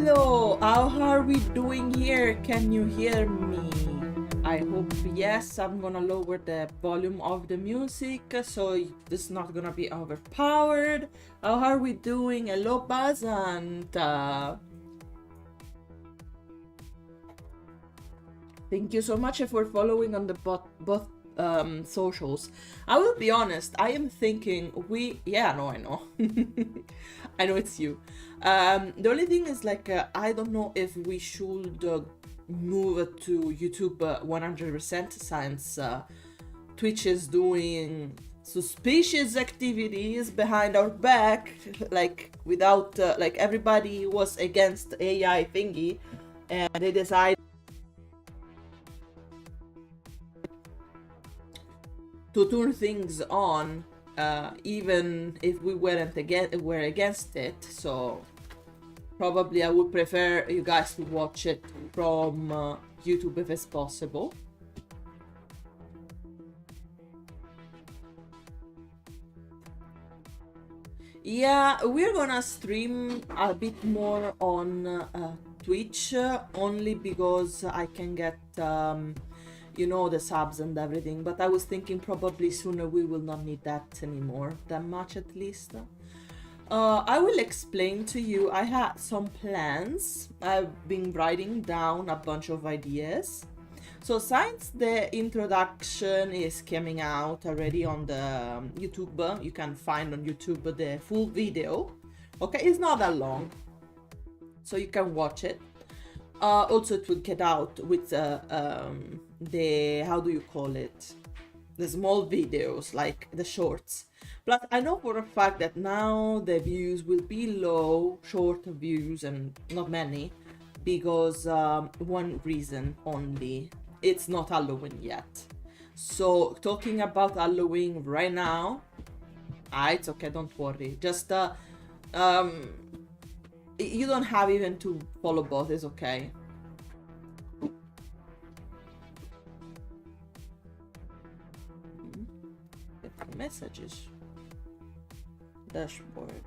Hello, how are we doing here? Can you hear me? I hope yes. I'm gonna lower the volume of the music so it's not gonna be overpowered. How are we doing? Hello, Buzz, and thank you so much for following on the both socials. I will be honest, I am thinking I know. I know it's you. The only thing is like, I don't know if we should move to YouTube 100% since Twitch is doing suspicious activities behind our back, like without, like everybody was against AI thingy and they decided to turn things on, even if we were against it. So probably I would prefer you guys to watch it from YouTube if it's possible. Yeah, we're gonna stream a bit more on Twitch, only because I can get you know, the subs and everything, but I was thinking probably sooner we will not need that anymore, that much at least. I will explain to you. I had some plans. I've been writing down a bunch of ideas. So since the introduction is coming out already on the YouTube, you can find on YouTube the full video. Okay, it's not that long, so you can watch it. Also, it will get out with the, how do you call it? The small videos, like the shorts. Plus, I know for a fact that now the views will be low, short views, and not many, because one reason only. It's not Halloween yet. So, talking about Halloween right now, it's okay, don't worry. Just, you don't have even to follow both, it's okay. Get the messages. Dashboard.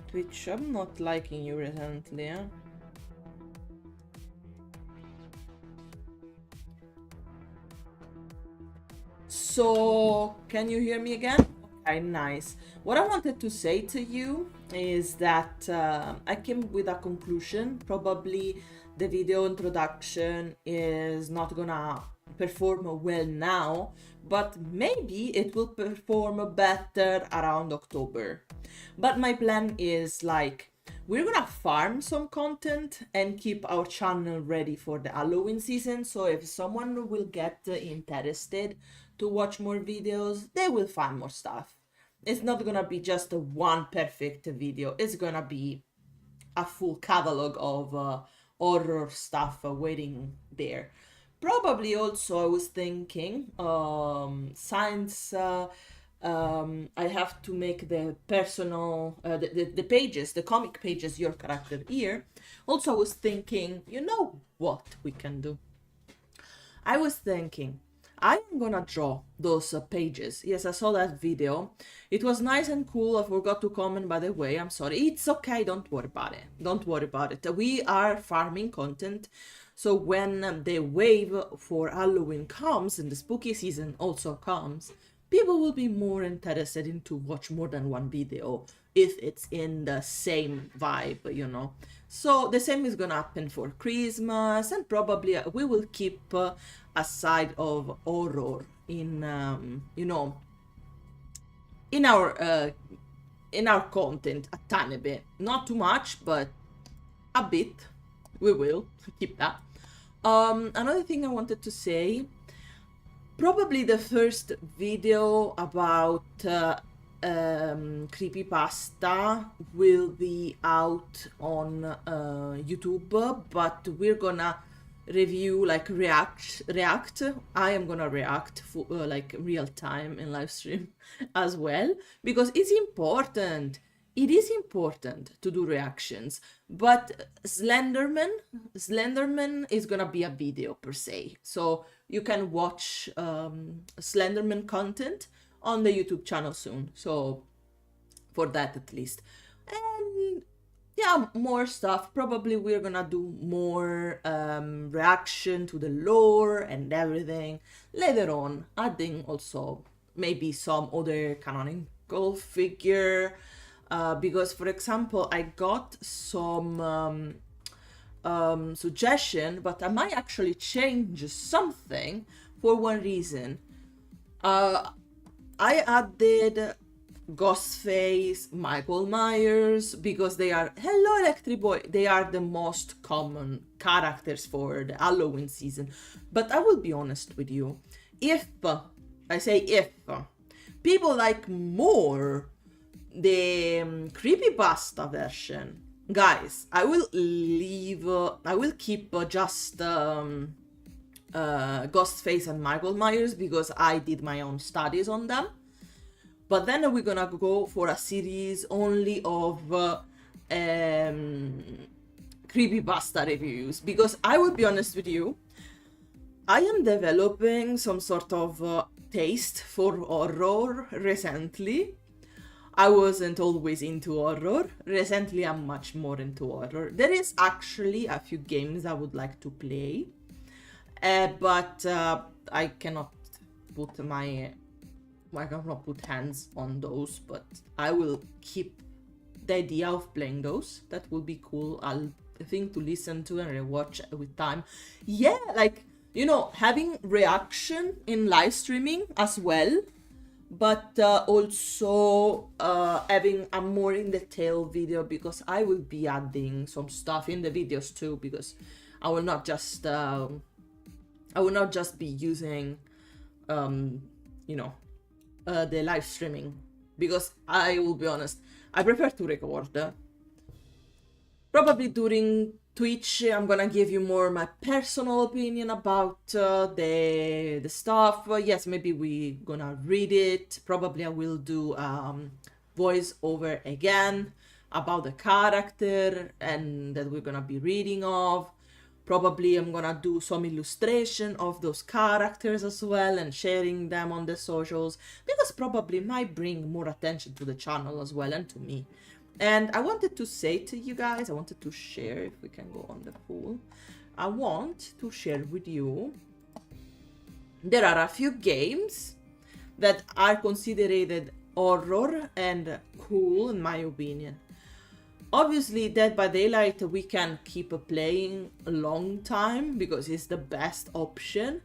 Twitch, I'm not liking you recently, huh? So, can you hear me again? Okay, nice. What I wanted to say to you is that I came with a conclusion. Probably the video introduction is not gonna perform well now, but maybe it will perform better around October. But my plan is like, we're gonna farm some content and keep our channel ready for the Halloween season. So if someone will get interested to watch more videos, they will find more stuff. It's not gonna be just one perfect video. It's gonna be a full catalog of horror stuff waiting there. Probably also I was thinking, since I have to make the personal, the pages, the comic pages, your character here. Also I was thinking, you know what we can do? I was thinking, I am gonna draw those pages. Yes, I saw that video. It was nice and cool. I forgot to comment, by the way. I'm sorry. It's okay. Don't worry about it. Don't worry about it. We are farming content. So when the wave for Halloween comes and the spooky season also comes, people will be more interested in to watch more than one video if it's in the same vibe, you know. So the same is gonna happen for Christmas, and probably we will keep a side of horror in, you know, in our content a tiny bit, not too much, but a bit. We will keep that. Another thing I wanted to say, probably the first video about creepypasta will be out on YouTube, but we're gonna review, like react. I am gonna react for like real time in live stream as well, because it's important. It is important to do reactions, but Slenderman is gonna be a video per se, so you can watch Slenderman content on the YouTube channel soon. So for that at least, and yeah, more stuff. Probably we're gonna do more reaction to the lore and everything later on, adding also maybe some other canonical figure, because for example I got some suggestion, but I might actually change something for one reason. I added Ghostface, Michael Myers, because they are, hello Electric Boy, they are the most common characters for the Halloween season. But I will be honest with you, if, I say if, people like more the creepypasta version, guys, I will leave, I will keep just Ghostface and Michael Myers because I did my own studies on them. But then we're gonna go for a series only of creepypasta reviews, because I will be honest with you, I am developing some sort of taste for horror recently. I wasn't always into horror. Recently I'm much more into horror. There is actually a few games I would like to play, but I cannot put I cannot put hands on those, but I will keep the idea of playing those. That will be cool. I'll think to listen to and rewatch with time. Yeah, like, you know, having reaction in live streaming as well, but also having a more in detail video, because I will be adding some stuff in the videos too, because I will not just be using you know, the live streaming, because I will be honest, I prefer to record. Probably during Twitch I'm gonna give you more my personal opinion about the stuff. Yes, maybe we gonna read it. Probably I will do voice over again about the character and that we're gonna be reading of. Probably I'm gonna do some illustration of those characters as well and sharing them on the socials, because probably might bring more attention to the channel as well and to me. And I wanted to say to you guys, I wanted to share, if we can go on the pool, I want to share with you, there are a few games that are considered horror and cool in my opinion. Obviously, Dead by Daylight we can keep playing a long time because it's the best option.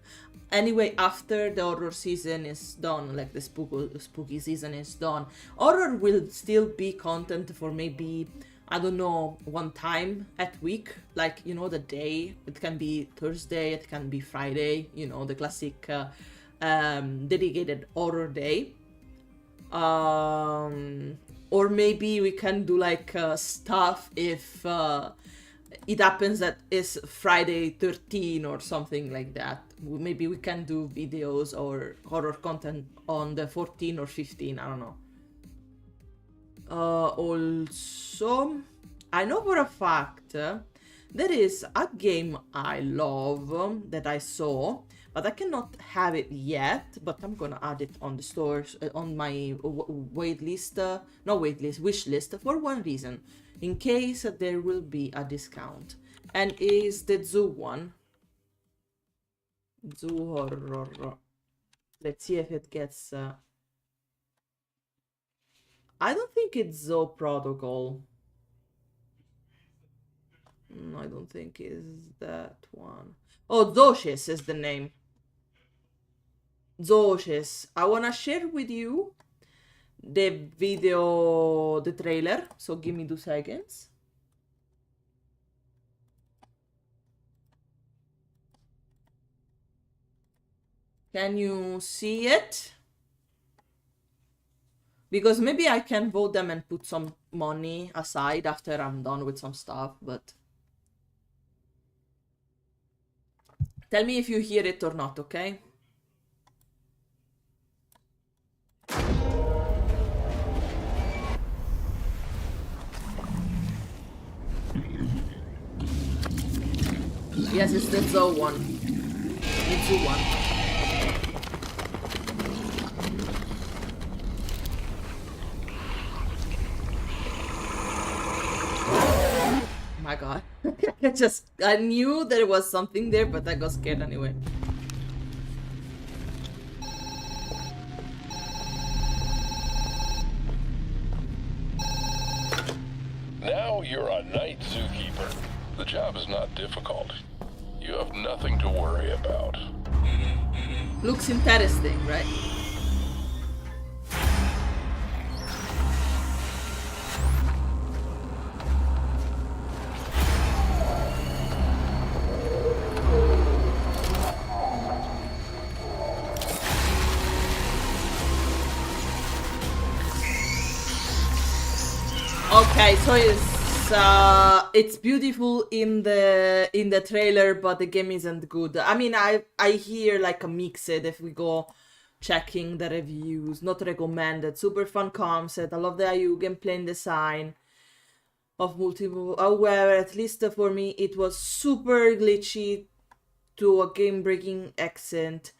Anyway, after the horror season is done, like the spooky season is done, horror will still be content for maybe, I don't know, one time at week. Like, you know, the day, it can be Thursday, it can be Friday, you know, the classic dedicated horror day. Or maybe we can do like stuff if it happens that it's Friday 13 or something like that. Maybe we can do videos or horror content on the 14 or 15, I don't know. Also, I know for a fact there is a game I love that I saw, but I cannot have it yet, but I'm gonna add it on the stores, on my wish list for one reason, in case there will be a discount, and is the Zoo one. Zoo horror. Let's see if it gets... I don't think it's Zoo Protocol. No, I don't think it's that one. Oh, Zoshis is the name. Zoshis. I wanna share with you the video, the trailer, so give me 2 seconds. Can you see it? Because maybe I can vote them and put some money aside after I'm done with some stuff, but... Tell me if you hear it or not, okay? Yes, it's the Zoo one. The Zoo one. my god. I knew there was something there, but I got scared anyway. Now you're a night zookeeper. The job is not difficult. You have nothing to worry about. Looks interesting, right? Okay, so it's beautiful in the trailer, but the game isn't good. I mean, I hear like a mixed if we go checking the reviews. Not recommended. Super fun concept. I love the IU gameplay and design of multiple. However, at least for me, it was super glitchy to a game-breaking accent.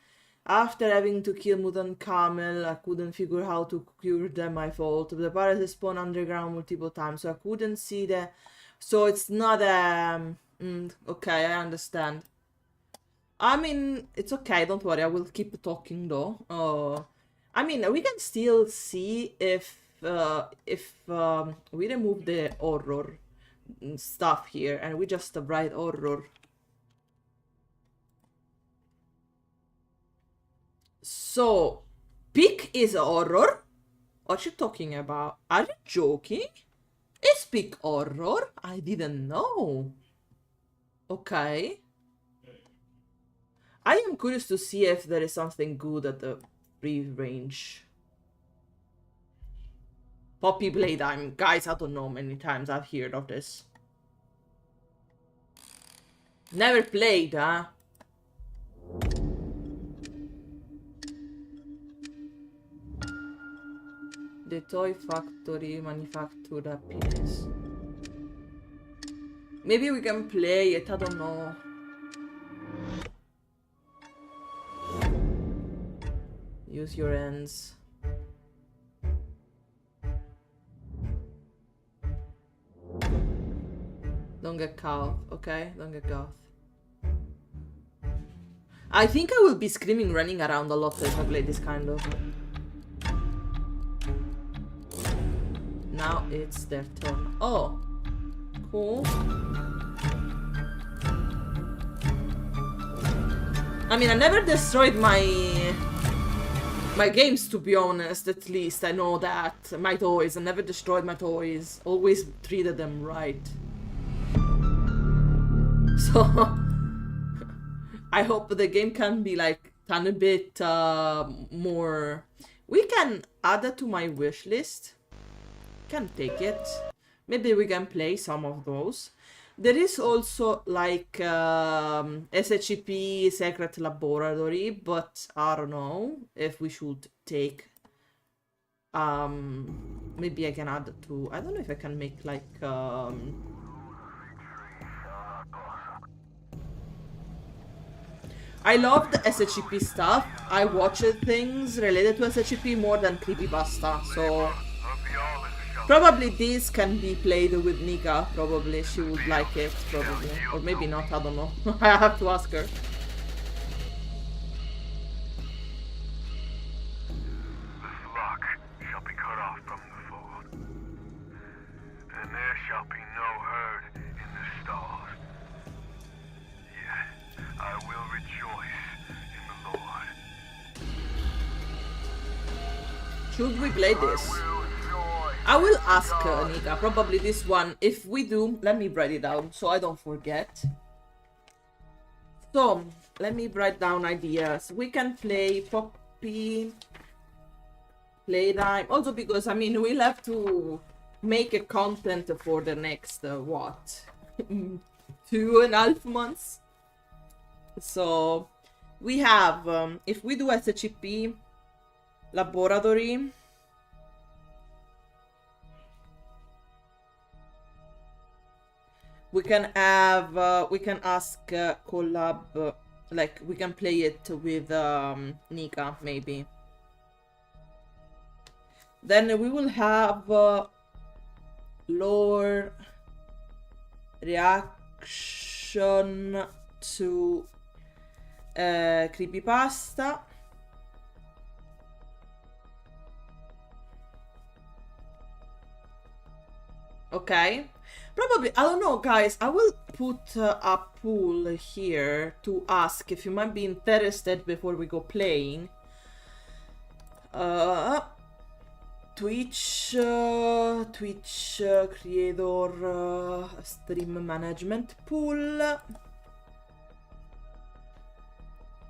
After having to kill mutant camel, I couldn't figure how to cure them. My fault. The pirates spawn underground multiple times, so I couldn't see the. So it's not okay, I understand. I mean, it's okay. Don't worry. I will keep talking though. I mean, we can still see if we remove the horror stuff here and we just write horror. So, Pick is horror? What you talking about? Are you joking? Is Pick horror? I didn't know. Okay. I am curious to see if there is something good at the free range. Poppy Blade, guys, I don't know many times I've heard of this. Never played, huh? The toy factory manufactured happiness. Maybe we can play it, I don't know. Use your hands. Don't get caught, okay? Don't get caught. I think I will be screaming, running around a lot if I play this kind of. Now it's their turn. Oh, cool. I mean, I never destroyed my games, to be honest. At least I know that. My toys, I never destroyed my toys. Always treated them right. So I hope the game can be like a bit more. We can add that to my wish list. Can take it. Maybe we can play some of those. There is also like SCP Secret Laboratory, but I don't know if we should take. Maybe I can add to. I don't know if I can make like. I love the SCP stuff. I watched things related to SCP more than creepypasta, so. Probably this can be played with Nika, probably. She would like it, probably. Or maybe not, I don't know. I have to ask her. The flock shall be cut off from the fold, and there shall be no herd in the stalls. Yet I will rejoice in the Lord. Should we play this? I will ask Nika, probably this one. If we do, let me write it down so I don't forget. So, let me write down ideas. We can play Poppy Playtime. Also because, I mean, we'll have to make a content for the next, what? 2.5 months? So, we have, if we do SCP Laboratory... We can have, we can ask collab, like we can play it with Nika, maybe. Then we will have lore. reaction to creepypasta. Okay. Probably, I don't know, guys. I will put a poll here to ask if you might be interested before we go playing. Twitch creator stream management pool.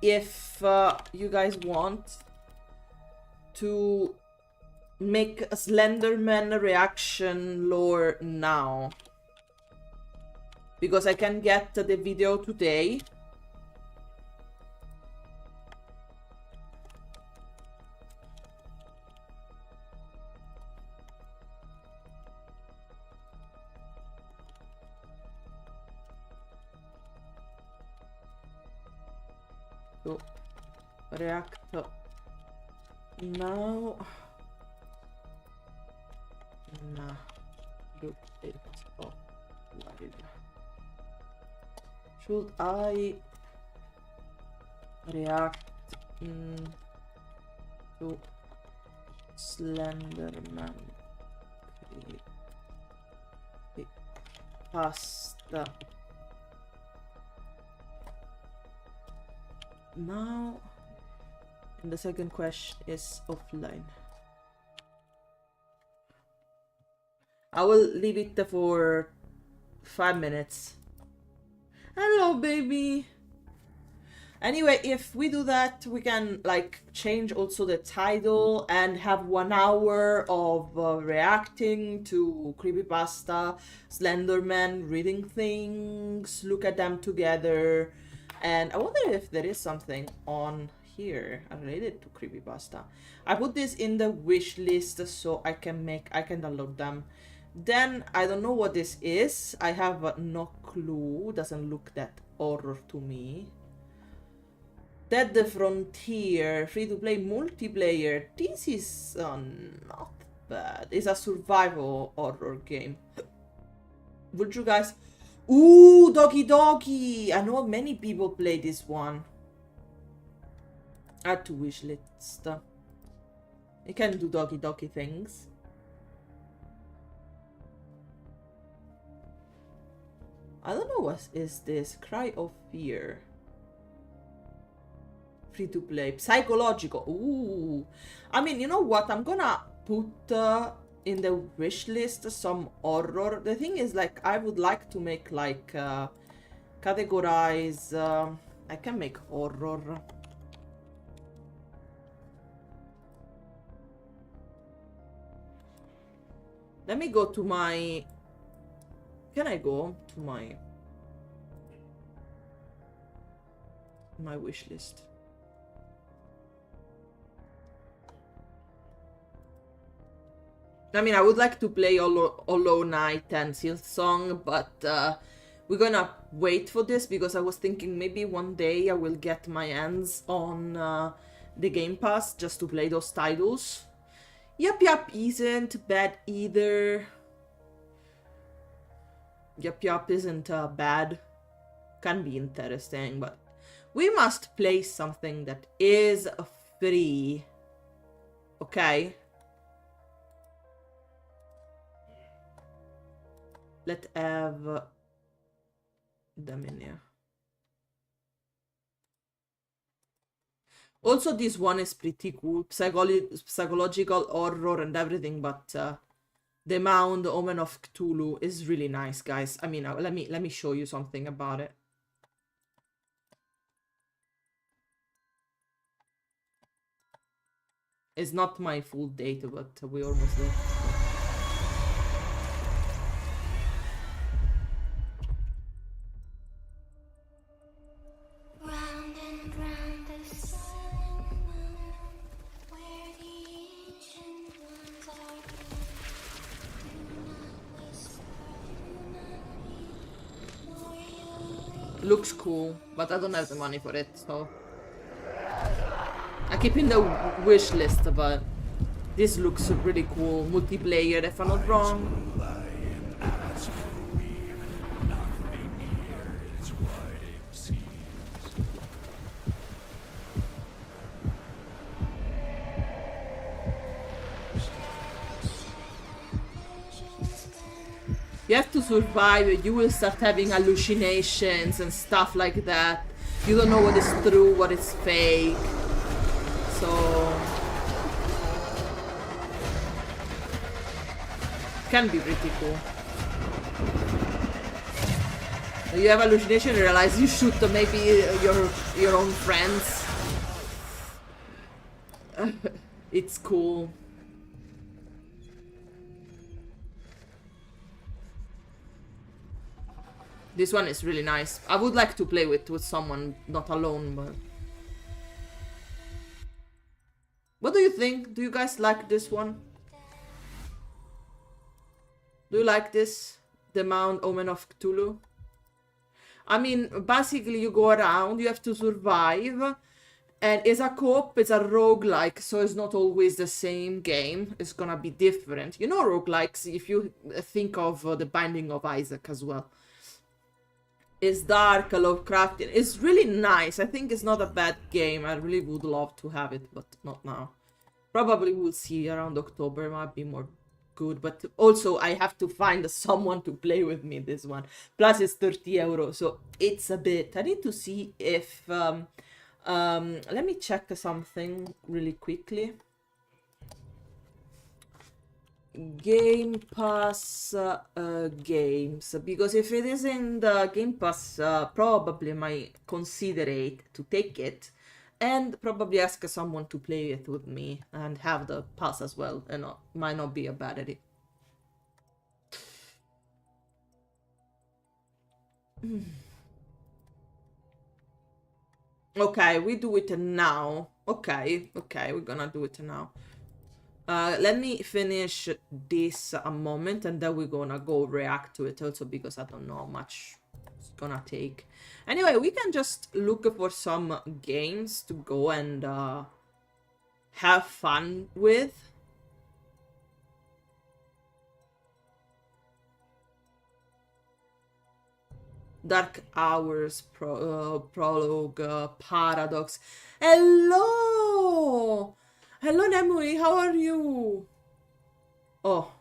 If you guys want to make a Slenderman reaction lore now, because I can get the video today. So react now. Nah, look it up live. Should I react to Slenderman pasta now? And the second question is offline. I will leave it for 5 minutes. Hello, baby. Anyway, if we do that, we can like change also the title and have 1 hour of reacting to creepypasta, Slenderman, reading things, look at them together. And I wonder if there is something on here related to creepypasta. I put this in the wish list so I can download them. Then I don't know what this is. I have no clue. Doesn't look that horror to me. Dead the Frontier, free-to-play multiplayer. This is not bad. It's a survival horror game. Would you guys... Ooh, Doggy Doggy! I know many people play this one. Add to wish list. You can do Doggy Doggy things. I don't know what is this. Cry of Fear. Free to play. Psychological. Ooh. I mean, you know what? I'm gonna put in the wish list some horror. The thing is, like, I would like to make, like, categorize. I can make horror. Let me go to my... Can I go to my wish list? I mean, I would like to play Hollow Knight and Silksong, but we're gonna wait for this because I was thinking maybe one day I will get my hands on the Game Pass just to play those titles. Yup isn't bad either. Yup isn't bad. Can be interesting, but we must play something that is free. Okay? Let's have them in here. Also, this one is pretty cool. Psychological horror and everything, but the Mound, Omen of Cthulhu is really nice, guys. I mean, let me show you something about it. It's not my full date, but we almost there. Looks cool, but I don't have the money for it, so I keep in the wish list, but this looks really cool. Multiplayer, if I'm not wrong. You have to survive. You will start having hallucinations and stuff like that. You don't know what is true, what is fake. So can be pretty cool. You have hallucination and realize you shoot maybe your own friends. It's cool. This one is really nice. I would like to play with someone, not alone, but... What do you think? Do you guys like this one? Do you like this? The Mount Omen of Cthulhu? I mean, basically you go around, you have to survive, and it's a co-op, it's a roguelike, so it's not always the same game, it's gonna be different. You know roguelikes, if you think of The Binding of Isaac as well. It's dark, Lovecraftian, it's really nice, I think it's not a bad game, I really would love to have it, but not now. Probably we'll see around October, might be more good, but also I have to find someone to play with me this one. Plus it's 30 euros, so it's a bit. I need to see if let me check something really quickly. Game Pass games, because if it is in the Game Pass, probably might consider it to take it. And probably ask someone to play it with me and have the pass as well. And might not be a bad idea. Okay, we do it now. Okay, we're gonna do it now. Let me finish this a moment and then we're gonna go react to it also because I don't know how much it's gonna take. Anyway, we can just look for some games to go and have fun with. Dark Hours, Prologue, Paradox. Hello! Hello, Nemui, how are you? Oh.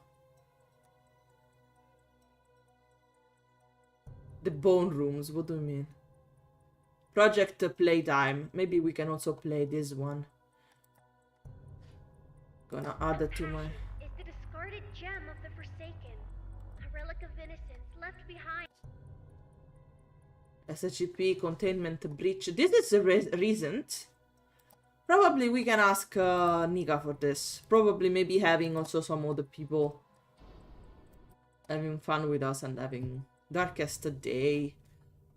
The Bone Rooms, what do you mean? Project Playtime. Maybe we can also play this one. Gonna add it to my... Is the discarded gem of the Forsaken, a relic of innocence left behind. SCP containment breach. This is recent. Probably we can ask Nika for this. Probably maybe having also some other people having fun with us and having Darkest Day.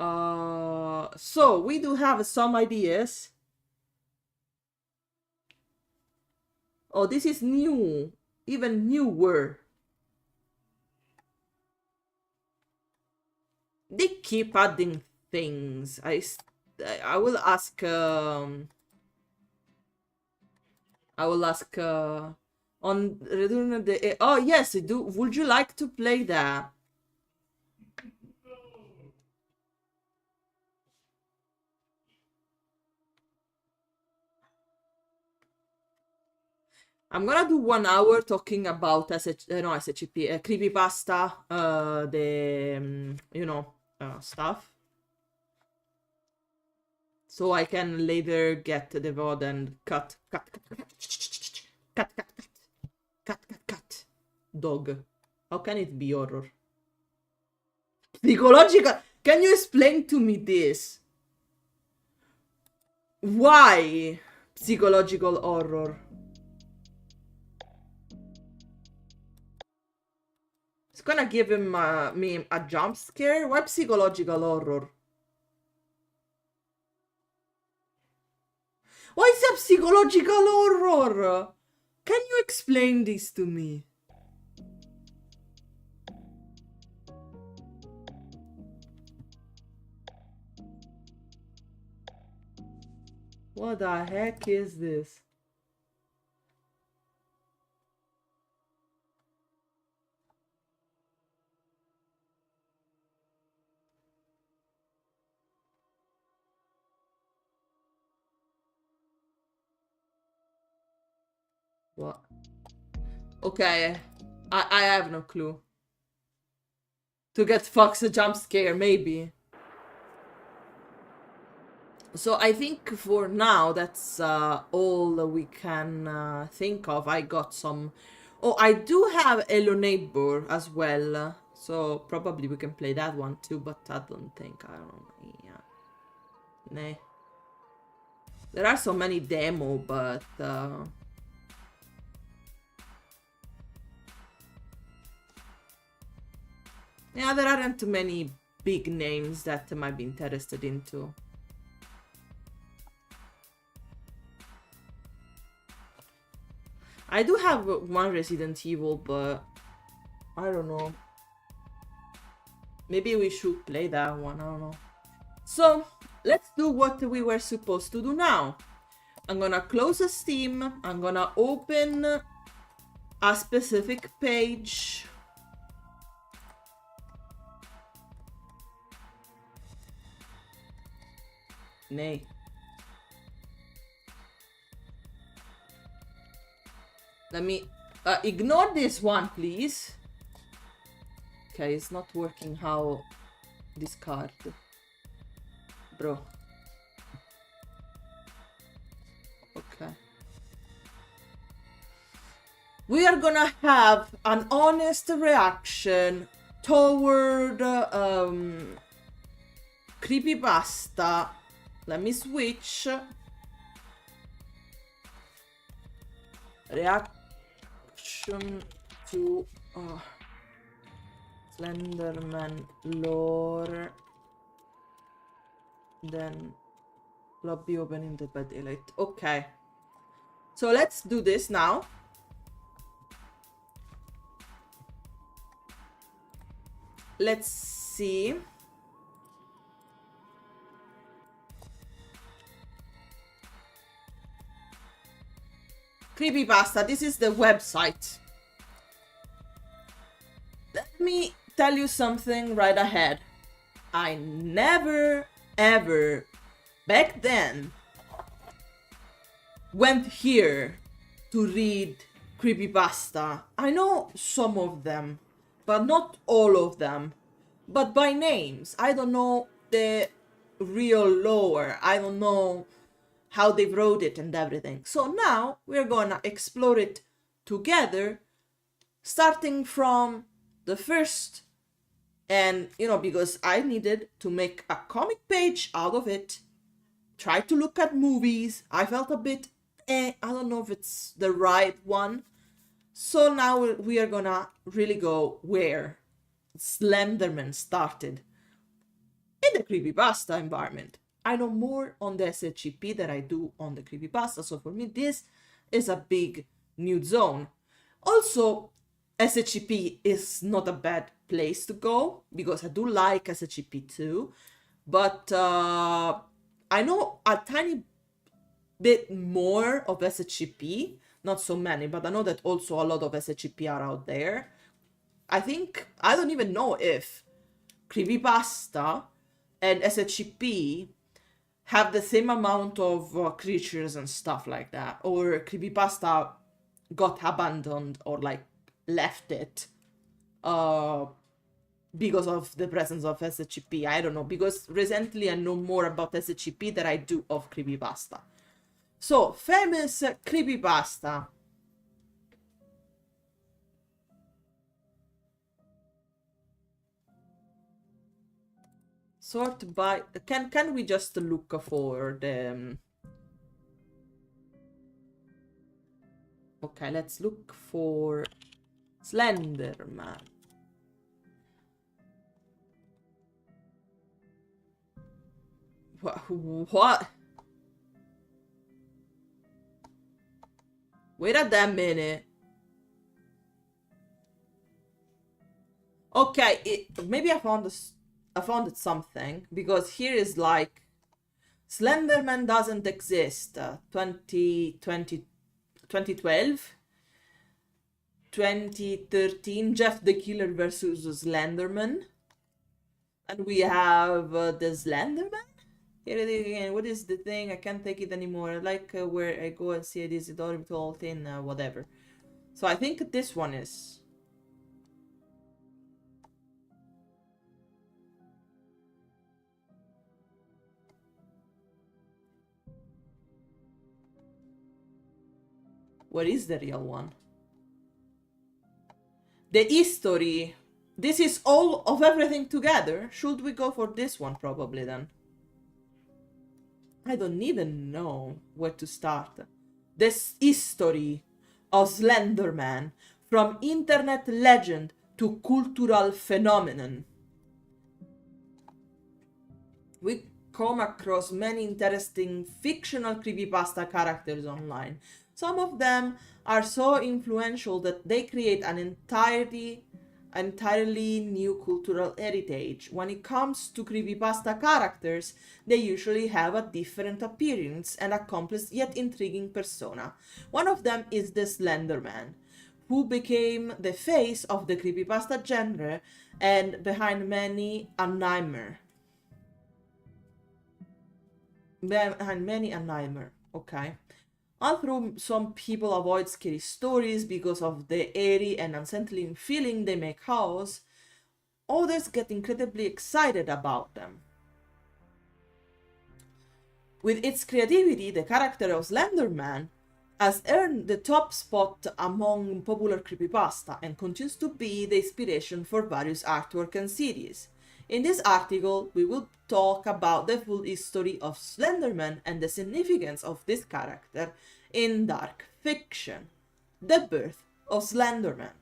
So we do have some ideas. Oh, this is new. Even newer. They keep adding things. I will ask on Return of the... Oh yes, would you like to play that? I'm gonna do 1 hour talking about SCP, creepypasta, stuff. So I can later get the VOD and cut. Dog. How can it be horror? Psychological. Can you explain to me this? Why psychological horror? It's gonna give him me a jump scare? Why psychological horror? Why is that psychological horror? Can you explain this to me? What the heck is this? What? Okay, I have no clue. to get Fox a jump scare, maybe. So I think for now that's all we can think of. I got some... Oh, I do have Hello Neighbor as well. So probably we can play that one too, but I don't think. I don't know. Yeah. Nah. There are so many demo, but... yeah, there aren't many big names that I might be interested into. I do have one Resident Evil, but I don't know. Maybe we should play that one, I don't know. So, let's do what we were supposed to do now. I'm gonna close Steam, I'm gonna open a specific page. Nay. Let me ignore this one, please. Okay, it's not working. How discard, bro. Okay. We are gonna have an honest reaction toward creepypasta. Let me switch. Reaction to Slenderman lore. Then lobby opening the bed elite. Okay. So let's do this now. Let's see. Creepypasta, this is the website. Let me tell you something right ahead. I never, ever, back then, went here to read creepypasta. I know some of them, but not all of them. But by names, I don't know the real lore. I don't know how they wrote it and everything. So now we're gonna explore it together, starting from the first. And, you know, because I needed to make a comic page out of it, try to look at movies. I felt a bit, I don't know if it's the right one. So now we are gonna really go where Slenderman started. In the creepypasta environment. I know more on the SCP than I do on the creepypasta, so for me this is a big new zone. Also, SCP is not a bad place to go, because I do like SCP too, but I know a tiny bit more of SCP, not so many, but I know that also a lot of SCP are out there. I don't even know if creepypasta and SCP have the same amount of creatures and stuff like that, or creepypasta got abandoned or like left it because of the presence of SCP. I don't know, because recently I know more about SCP than I do of creepypasta. So, famous creepypasta. Sort by... Can we just look for the... Okay, let's look for Slenderman. What? Wait a damn minute. Okay, maybe I found something, because here is like Slenderman doesn't exist. 2012, 2013, Jeff the Killer versus Slenderman, and we have the Slenderman. Here it is again. What is the thing? I can't take it anymore. I like where I go and see this adorable thing, whatever. So I think this one is. Where is the real one? The history. This is all of everything together. Should we go for this one probably then? I don't even know where to start. This history of Slenderman, from internet legend to cultural phenomenon. We come across many interesting fictional creepypasta characters online. Some of them are so influential that they create an entirely new cultural heritage. When it comes to creepypasta characters, they usually have a different appearance and a complex yet intriguing persona. One of them is the Slenderman, who became the face of the creepypasta genre and behind many a nightmare. Okay. Although some people avoid scary stories because of the airy and unsettling feeling they may cause, others get incredibly excited about them. With its creativity, the character of Slenderman has earned the top spot among popular creepypasta and continues to be the inspiration for various artwork and series. In this article, we will talk about the full history of Slenderman and the significance of this character in dark fiction. The birth of Slenderman.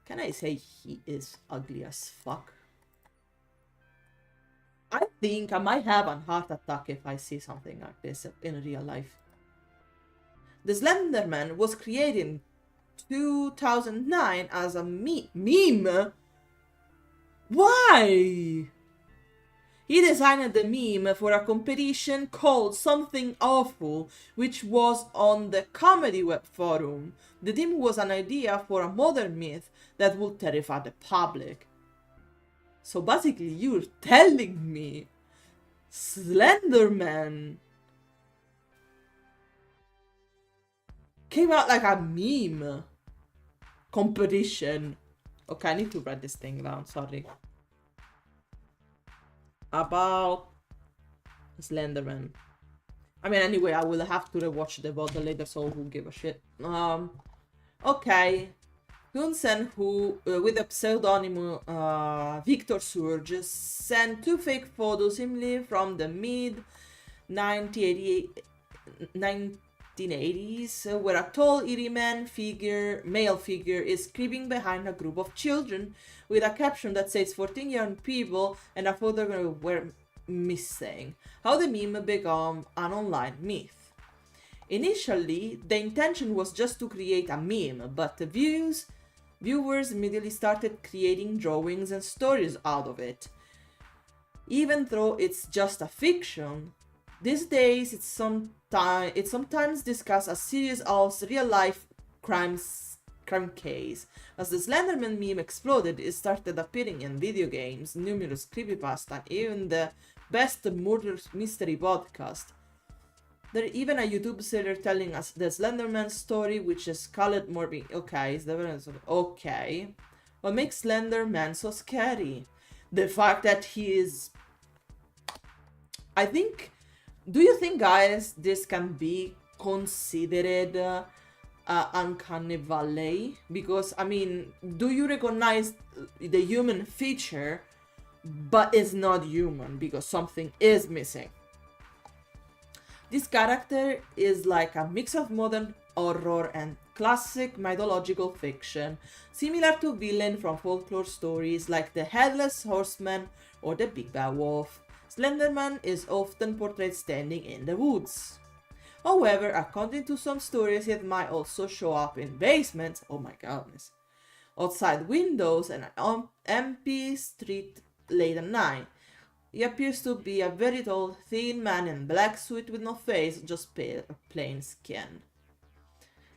Can I say he is ugly as fuck? I think I might have a heart attack if I see something like this in real life. The Slenderman was created in 2009 as a meme. Why? He designed the meme for a competition called Something Awful, which was on the comedy web forum. The theme was an idea for a modern myth that would terrify the public. So basically you're telling me Slenderman came out like a meme competition. Okay, I need to write this thing down, sorry. About Slenderman. I mean, anyway, I will have to rewatch the VOD later, so who give a shit. Okay. Hunsen, who, with the pseudonym Victor Surge, sent 2 fake photos seemingly from the mid-1980s, where a tall, eerie male figure is creeping behind a group of children with a caption that says 14 young people and a photograph were missing. How the meme became an online myth. Initially, the intention was just to create a meme, but the viewers immediately started creating drawings and stories out of it. Even though it's just a fiction, these days it's sometimes discussed as serious as real-life crime case. As the Slenderman meme exploded, it started appearing in video games, numerous creepypasta, and even the best murder mystery podcast. There's even a YouTube seller telling us the Slenderman story, which is called Morbid. Okay, it's the okay. What makes Slenderman so scary? The fact that he is. I think. Do you think, guys, this can be considered uncanny valley? Because, I mean, do you recognize the human feature, but it's not human because something is missing? This character is like a mix of modern horror and classic mythological fiction, similar to villains from folklore stories like the Headless Horseman or the Big Bad Wolf. Slenderman is often portrayed standing in the woods. However, according to some stories, it might also show up in basements, oh my goodness, outside windows and on empty street late at night. He appears to be a very tall, thin man in black suit with no face, just plain skin.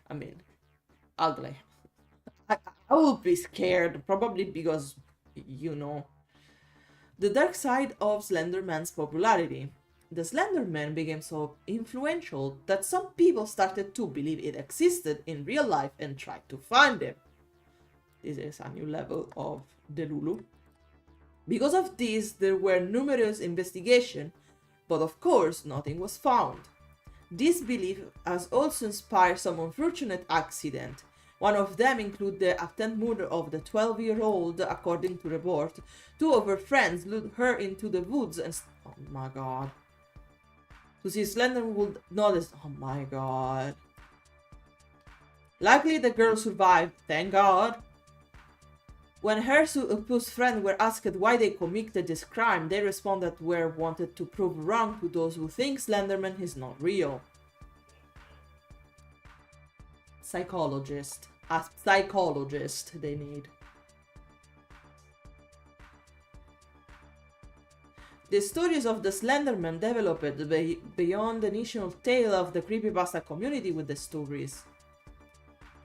I mean, ugly. I would be scared, probably because, you know. The dark side of Slenderman's popularity. The Slenderman became so influential that some people started to believe it existed in real life and tried to find him. This is a new level of Delulu. Because of this, there were numerous investigations, but of course nothing was found. This belief has also inspired some unfortunate accidents. One of them included the attempted murder of the 12-year-old, according to report. Two of her friends lured her into the woods and... Oh my god. To see Slenderman would notice... Oh my god. Luckily, the girl survived, thank god. When her supposed friends were asked why they committed this crime, they responded we wanted to prove wrong to those who think Slenderman is not real. Psychologist. A psychologist they need. The stories of the Slenderman developed beyond the initial tale of the creepypasta community with the stories.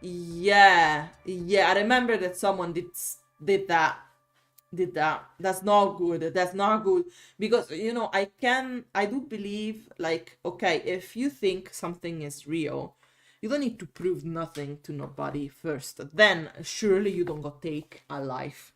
Yeah, I remember that someone did that. That's not good. That's not good. Because, you know, I do believe, like, okay, if you think something is real, you don't need to prove nothing to nobody first. Then, surely you don't go take a life.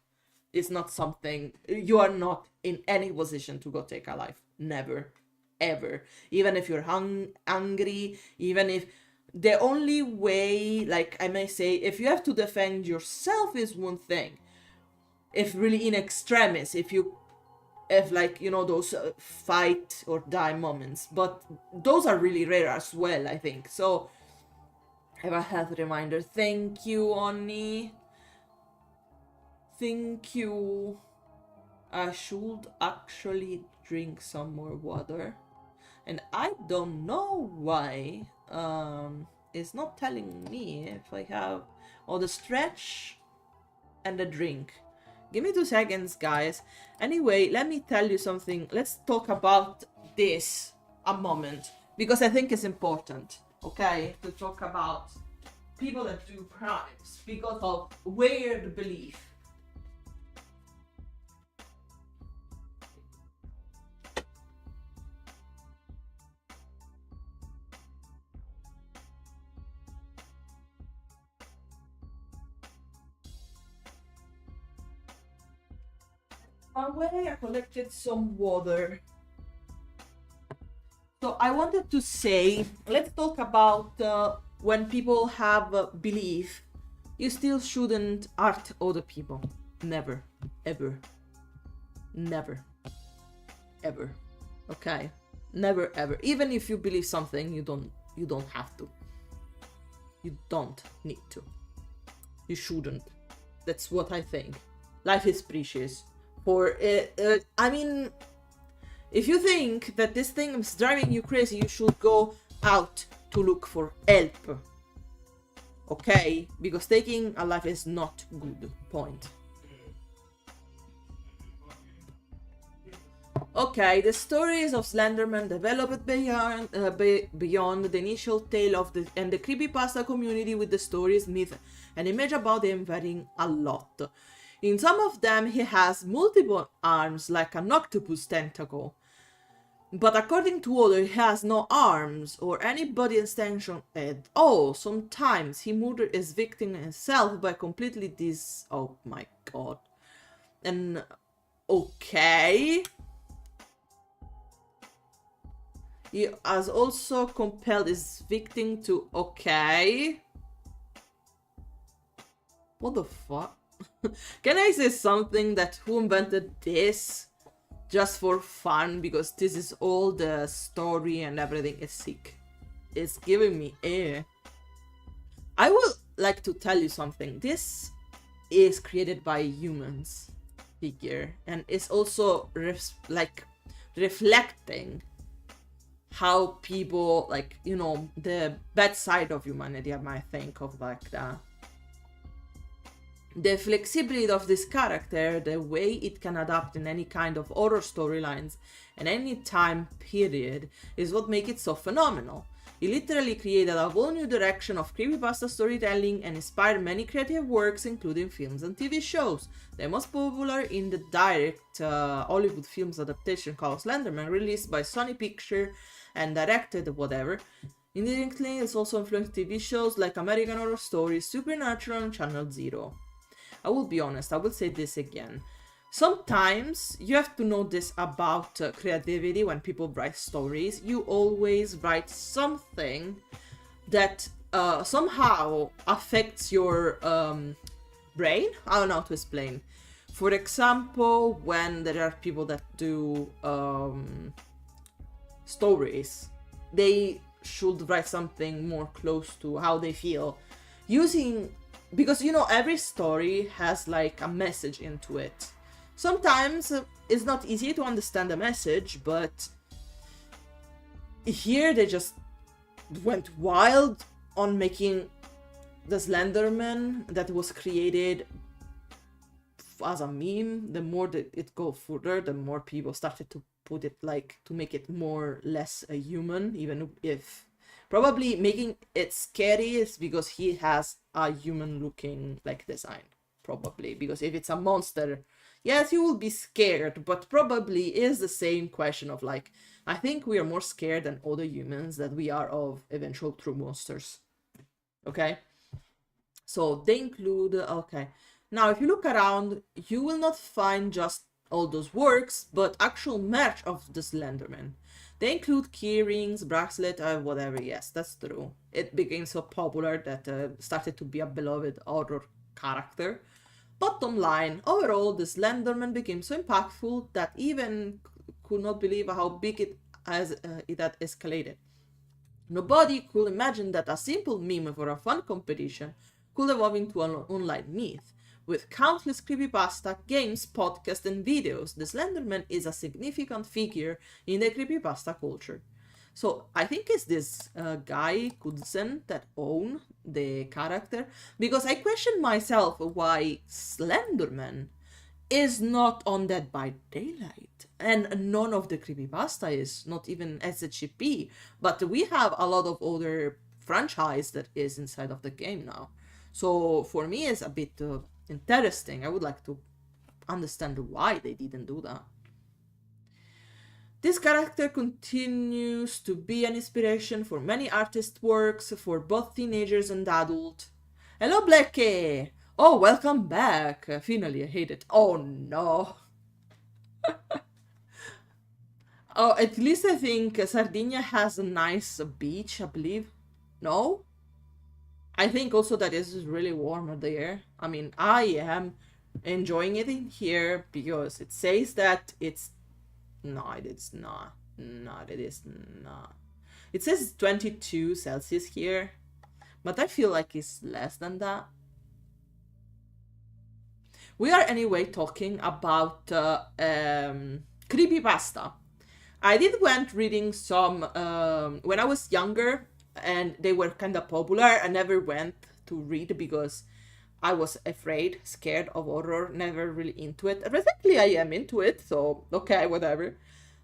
It's not something, you are not in any position to go take a life. Never. Ever. Even if you're hungry, even if... The only way, like I may say, if you have to defend yourself is one thing. If really in extremis, if like, you know, those fight or die moments. But those are really rare as well, I think. So, have a health reminder. Thank you, Onni. Thank you. I should actually drink some more water. And I don't know why it's not telling me if I have all the stretch and the drink. Give me 2 seconds, guys. Anyway, let me tell you something. Let's talk about this a moment, because I think it's important, okay, to talk about people that do crimes because of weird belief. On my way, I collected some water. So I wanted to say, let's talk about when people have belief. You still shouldn't hurt other people. Never, ever, never, ever. Okay, never, ever. Even if you believe something, you don't have to. You don't need to. You shouldn't. That's what I think. Life is precious. I mean, if you think that this thing is driving you crazy, you should go out to look for help. Okay? Because taking a life is not good. Point. Okay, the stories of Slenderman developed beyond the initial tale of the creepypasta community, with the stories, myth, and image about him varying a lot. In some of them, he has multiple arms, like an octopus tentacle. But according to others, he has no arms or any body extension at all. Sometimes he murders his victim himself by completely Oh my god. And... okay. He has also compelled his victim to... okay. What the fuck? Can I say something that who invented this just for fun? Because this is all the story and everything is sick. It's giving me air. I would like to tell you something. This is created by humans figure, and it's also reflecting how people, like, you know, the bad side of humanity, I might think of like that. The flexibility of this character, the way it can adapt in any kind of horror storylines and any time period, is what makes it so phenomenal. He literally created a whole new direction of creepypasta storytelling and inspired many creative works, including films and TV shows. The most popular in the direct Hollywood films adaptation called Slenderman, released by Sony Pictures and directed whatever. Indirectly, it's also influenced TV shows like American Horror Story, Supernatural, and Channel Zero. I will be honest, I will say this again. Sometimes you have to know this about creativity. When people write stories, you always write something that somehow affects your brain. I don't know how to explain. For example, when there are people that do stories, they should write something more close to how they feel, because you know every story has like a message into it. Sometimes it's not easy to understand the message, but here they just went wild on making the Slenderman that was created as a meme. The more that it goes further, the more people started to put it like to make it more less a human, even if probably making it scary is because he has a human looking like design, probably, because if it's a monster, yes, you will be scared, but probably is the same question of like, I think we are more scared than other humans that we are of eventual true monsters. Okay, so they include, okay, now if you look around, you will not find just all those works, but actual merch of the Slenderman. They include key rings, bracelet, whatever. Yes, that's true. It became so popular that started to be a beloved horror character. Bottom line, overall, the Slenderman became so impactful that even could not believe how big it had escalated. Nobody could imagine that a simple meme for a fun competition could evolve into an online myth. With countless creepypasta, games, podcasts, and videos, the Slenderman is a significant figure in the creepypasta culture. So I think it's this guy, Kudsen, that own the character, because I question myself why Slenderman is not on Dead by Daylight, and none of the creepypasta is, not even SCP, but we have a lot of other franchise that is inside of the game now. So for me, it's a bit interesting. I would like to understand why they didn't do that. This character continues to be an inspiration for many artist works for both teenagers and adult. Hello, Blackie! Oh, welcome back! Finally, I hate it. Oh no! Oh, at least I think Sardinia has a nice beach, I believe. No? I think also that it's really warm there. I mean, I am enjoying it in here because it says that it's... No, it is not. No, it is not. It says 22 Celsius here, but I feel like it's less than that. We are anyway talking about creepypasta. I did went reading some when I was younger, and they were kind of popular. I never went to read because I was afraid, scared of horror, never really into it. Recently I am into it, so okay, whatever.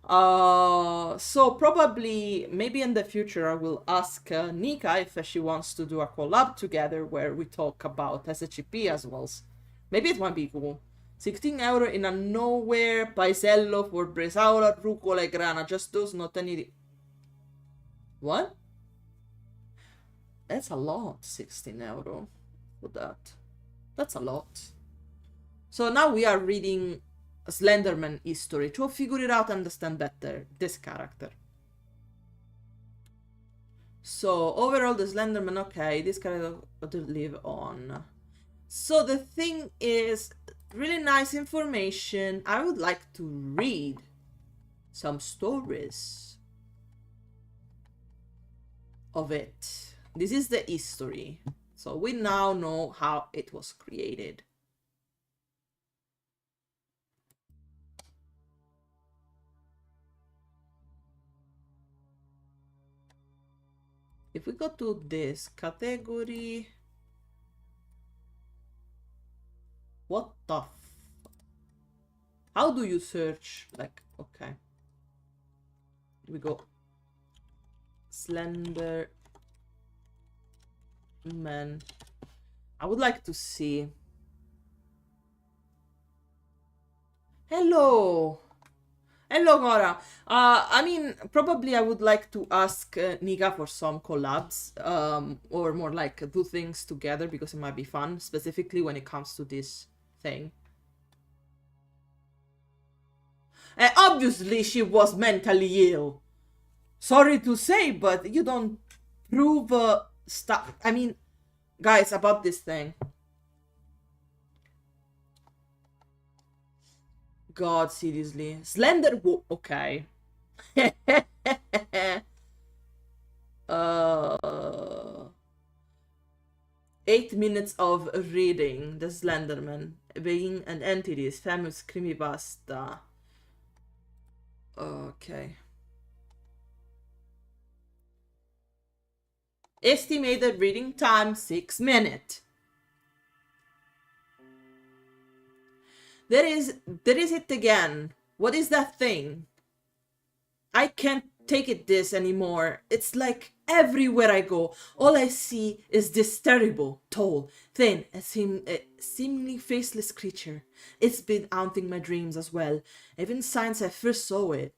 So probably, maybe in the future I will ask Nika if she wants to do a collab together where we talk about SCP as well. Maybe it might be cool. 16 euro in a nowhere paesello for bresaola, rucola e grana. Just those, not any... What? That's a lot, 16 euro for that. That's a lot. So now we are reading Slenderman history to figure it out, understand better this character. So overall, the Slenderman, okay, this character to live on. So the thing is, really nice information. I would like to read some stories of it. This is the history. So we now know how it was created. If we go to this category, what the how do you search? Like, okay, we go Slender Man. I would like to see. Hello. Hello, Gora. I mean, probably I would like to ask Nika for some collabs, or more like do things together because it might be fun, specifically when it comes to this thing. Obviously, she was mentally ill. Sorry to say, but you don't prove stuff. I mean, guys, about this thing. God, seriously. Okay. uh 8 minutes of reading The Slenderman, being an entity's famous creepypasta. Okay. Estimated reading time 6 minutes. There is it again. What is that thing? I can't take it this anymore. It's like everywhere I go, all I see is this terrible, tall, thin, seemingly faceless creature. It's been haunting my dreams as well, even since I first saw it.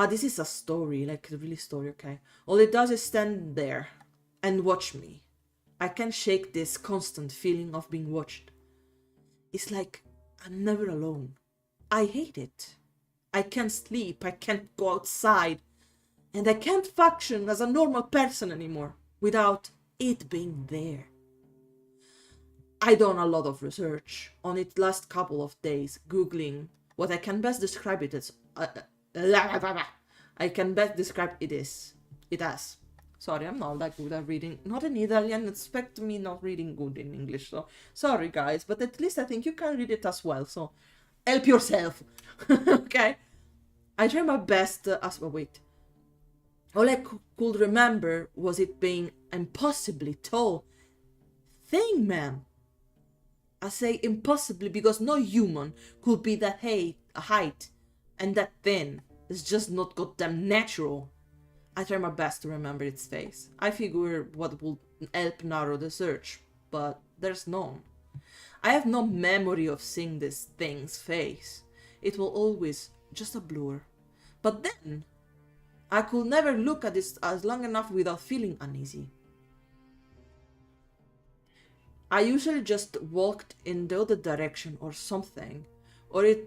This is a story, like a really story, okay? All it does is stand there and watch me. I can't shake this constant feeling of being watched. It's like I'm never alone. I hate it. I can't sleep, I can't go outside, and I can't function as a normal person anymore without it being there. I done a lot of research on it last couple of days, googling what I can best describe it as. I can best describe it as. Sorry, I'm not that good at reading. Not in Italian, expect me not reading good in English, so sorry guys, but at least I think you can read it as well, so help yourself. Okay? I tried my best wait. All I could remember was it being impossibly tall thing, man. I say impossibly because no human could be that height and that thin. It's just not goddamn natural. I try my best to remember its face. I figure what would help narrow the search, but there's none. I have no memory of seeing this thing's face. It will always just a blur. But then, I could never look at this as long enough without feeling uneasy. I usually just walked in the other direction or something, or if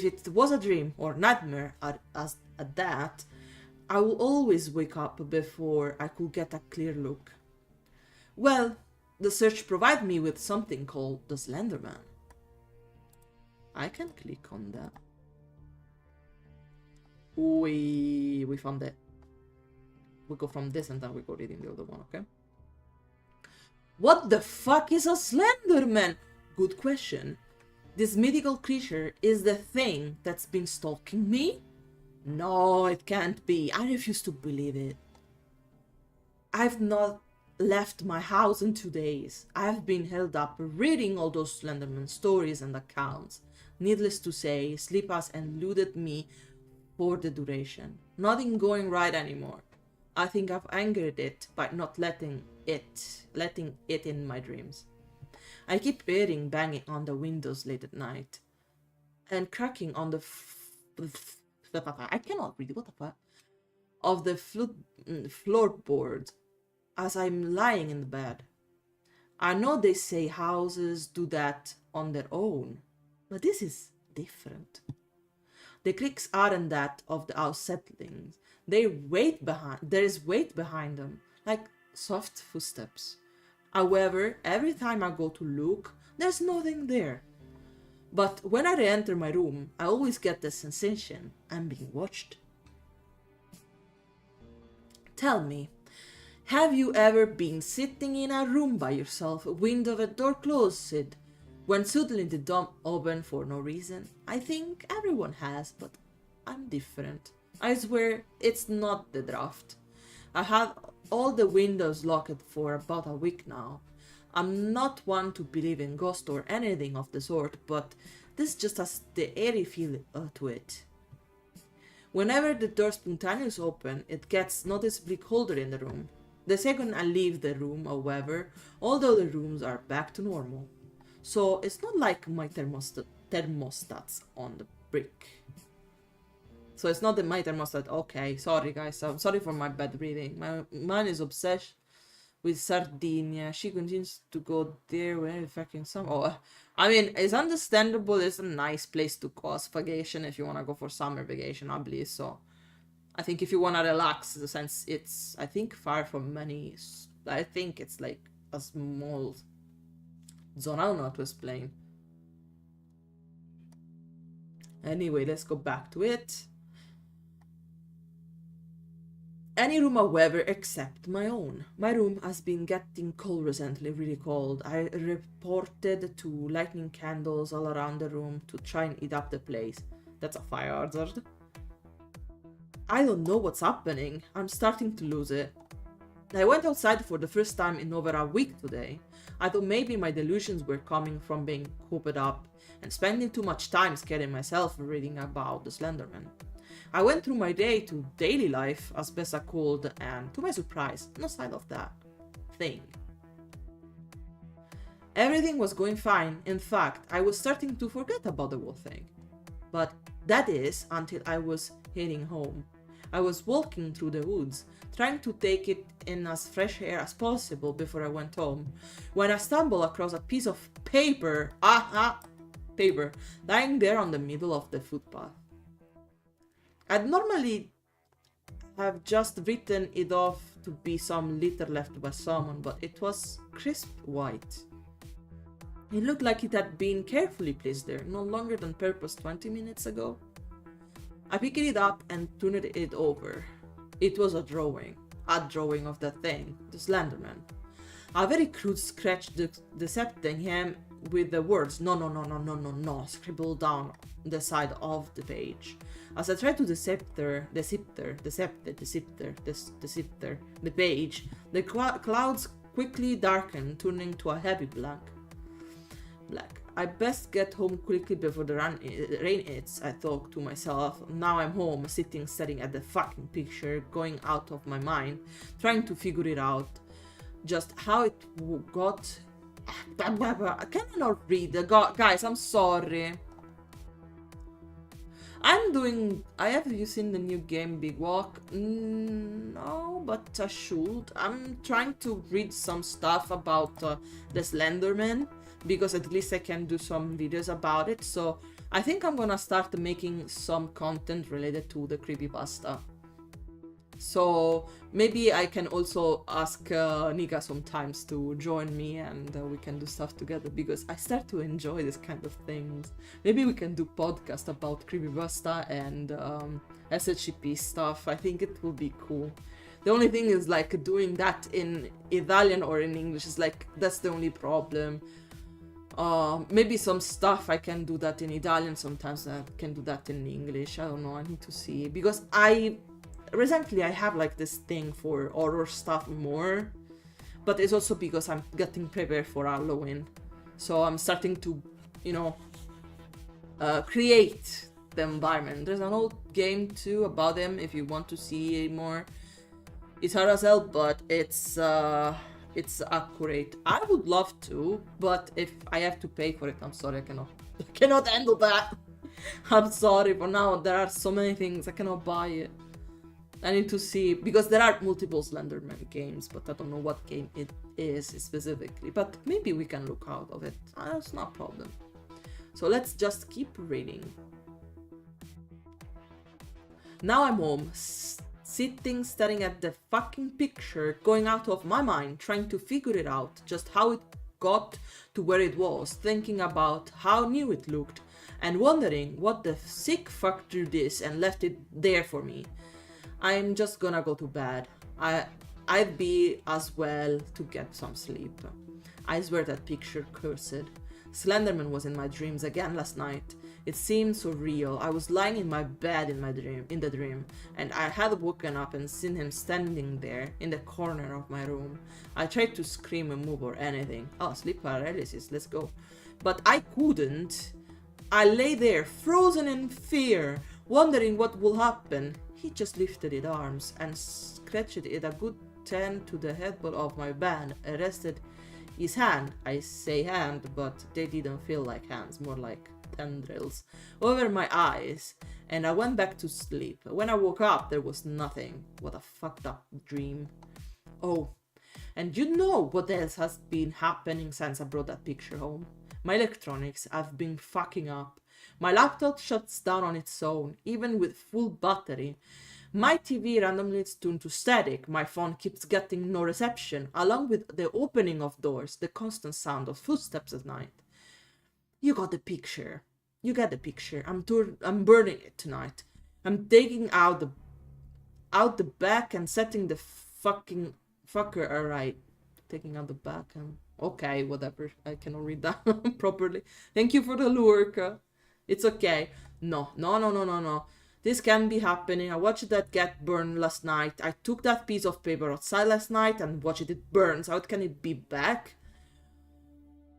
it was a dream or nightmare at that, I will always wake up before I could get a clear look. Well, the search provided me with something called the Slenderman. I can click on that. We found it. We go from this and then we go reading the other one, okay? What the fuck is a Slenderman? Good question. This mythical creature is the thing that's been stalking me? No, it can't be. I refuse to believe it. I've not left my house in 2 days. I've been held up reading all those Slenderman stories and accounts. Needless to say, sleep has eluded me for the duration. Nothing going right anymore. I think I've angered it by not letting it in my dreams. I keep hearing banging on the windows late at night and cracking on the I cannot read, what the fuck, of the floorboard as I'm lying in the bed. I know they say houses do that on their own, but this is different. The creaks aren't that of the house settling. There is weight behind them, like soft footsteps. However, every time I go to look, there's nothing there. But when I re-enter my room, I always get the sensation I'm being watched. Tell me, have you ever been sitting in a room by yourself, window and door closed, when suddenly the door opened for no reason? I think everyone has, but I'm different. I swear it's not the draft. I have all the windows locked for about a week now. I'm not one to believe in ghosts or anything of the sort, but this just has the airy feel to it. Whenever the door spontaneously opens, it gets noticeably colder in the room. The second I leave the room, however, all the other rooms are back to normal. So it's not like my thermostat's on the brick. So it's not my thermostat. Okay, sorry guys, I'm sorry for my bad reading. My mind is obsessed with Sardinia. She continues to go there when fucking some. Oh, I mean, it's understandable. It's a nice place to go as vacation if you want to go for summer vacation, I believe. So I think if you want to relax, since it's, I think, far from many. I think it's like a small zone. I don't know how to explain. Anyway, let's go back to it. Any room, however, except my own. My room has been getting cold recently, really cold. I reported to lighting candles all around the room to try and heat up the place. That's a fire hazard. I don't know what's happening. I'm starting to lose it. I went outside for the first time in over a week today. I thought maybe my delusions were coming from being cooped up and spending too much time scaring myself reading about the Slenderman. I went through my day to daily life as best I could, and to my surprise, no sign of that thing. Everything was going fine. In fact, I was starting to forget about the whole thing. But that is until I was heading home. I was walking through the woods, trying to take it in as fresh air as possible before I went home, when I stumbled across a piece of paper, lying there on the middle of the footpath. I'd normally have just written it off to be some litter left by someone, but it was crisp white. It looked like it had been carefully placed there, no longer than purpose 20 minutes ago. I picked it up and turned it over. It was a drawing of the thing, the Slenderman. A very crude sketch depicting him with the words no scribbled down the side of the page. As I tried to decipher the page, the clouds quickly darkened, turning to a heavy black. I best get home quickly before the rain hits, I thought to myself. Now I'm home, sitting staring at the fucking picture, going out of my mind, trying to figure it out. Just how it got... I cannot read. Guys, I'm sorry. Have you seen the new game Big Walk? No, but I should. I'm trying to read some stuff about the Slenderman, because at least I can do some videos about it. So I think I'm gonna start making some content related to the creepypasta. So maybe I can also ask Nika sometimes to join me, and we can do stuff together, because I start to enjoy this kind of things. Maybe we can do podcast about creepypasta and SCP stuff. I think it will be cool. The only thing is, like, doing that in Italian or in English is like, that's the only problem. Maybe some stuff I can do that in Italian, sometimes I can do that in English. I don't know, I need to see, because recently I have like this thing for horror stuff more, but it's also because I'm getting prepared for Halloween, so I'm starting to, create the environment. There's an old game too about them if you want to see more. It's hard as hell, but it's accurate. I would love to, but if I have to pay for it, I'm sorry, I cannot handle that. I'm sorry, for now there are so many things, I cannot buy it. I need to see, because there are multiple Slenderman games, but I don't know what game it is specifically. But maybe we can look out of it. That's not a problem. So let's just keep reading. Now I'm home, sitting staring at the fucking picture, going out of my mind, trying to figure it out, just how it got to where it was, thinking about how new it looked, and wondering what the sick fuck drew this and left it there for me. I'm just gonna go to bed. I'd be as well to get some sleep. I swear that picture cursed. Slenderman was in my dreams again last night. It seemed so real. I was lying in my bed in the dream, and I had woken up and seen him standing there in the corner of my room. I tried to scream and move or anything. Oh, sleep paralysis, let's go. But I couldn't. I lay there, frozen in fear, wondering what will happen. He just lifted his arms and scratched it a good 10 to the headboard of my bed, rested his hand, I say hand, but they didn't feel like hands, more like tendrils, over my eyes, and I went back to sleep. When I woke up, there was nothing. What a fucked up dream. Oh, And you know what else has been happening since I brought that picture home? My electronics have been fucking up. My laptop shuts down on its own, even with full battery. My TV randomly is tuned to static, my phone keeps getting no reception, along with the opening of doors, the constant sound of footsteps at night. You got the picture. You get the picture. I'm burning it tonight. I'm taking out the back and setting the fucking fucker alright. Taking out the back and okay, whatever. I cannot read that properly. Thank you for the lure. It's okay. No. This can be happening. I watched that get burned last night. I took that piece of paper outside last night and watched it burn. How can it be back?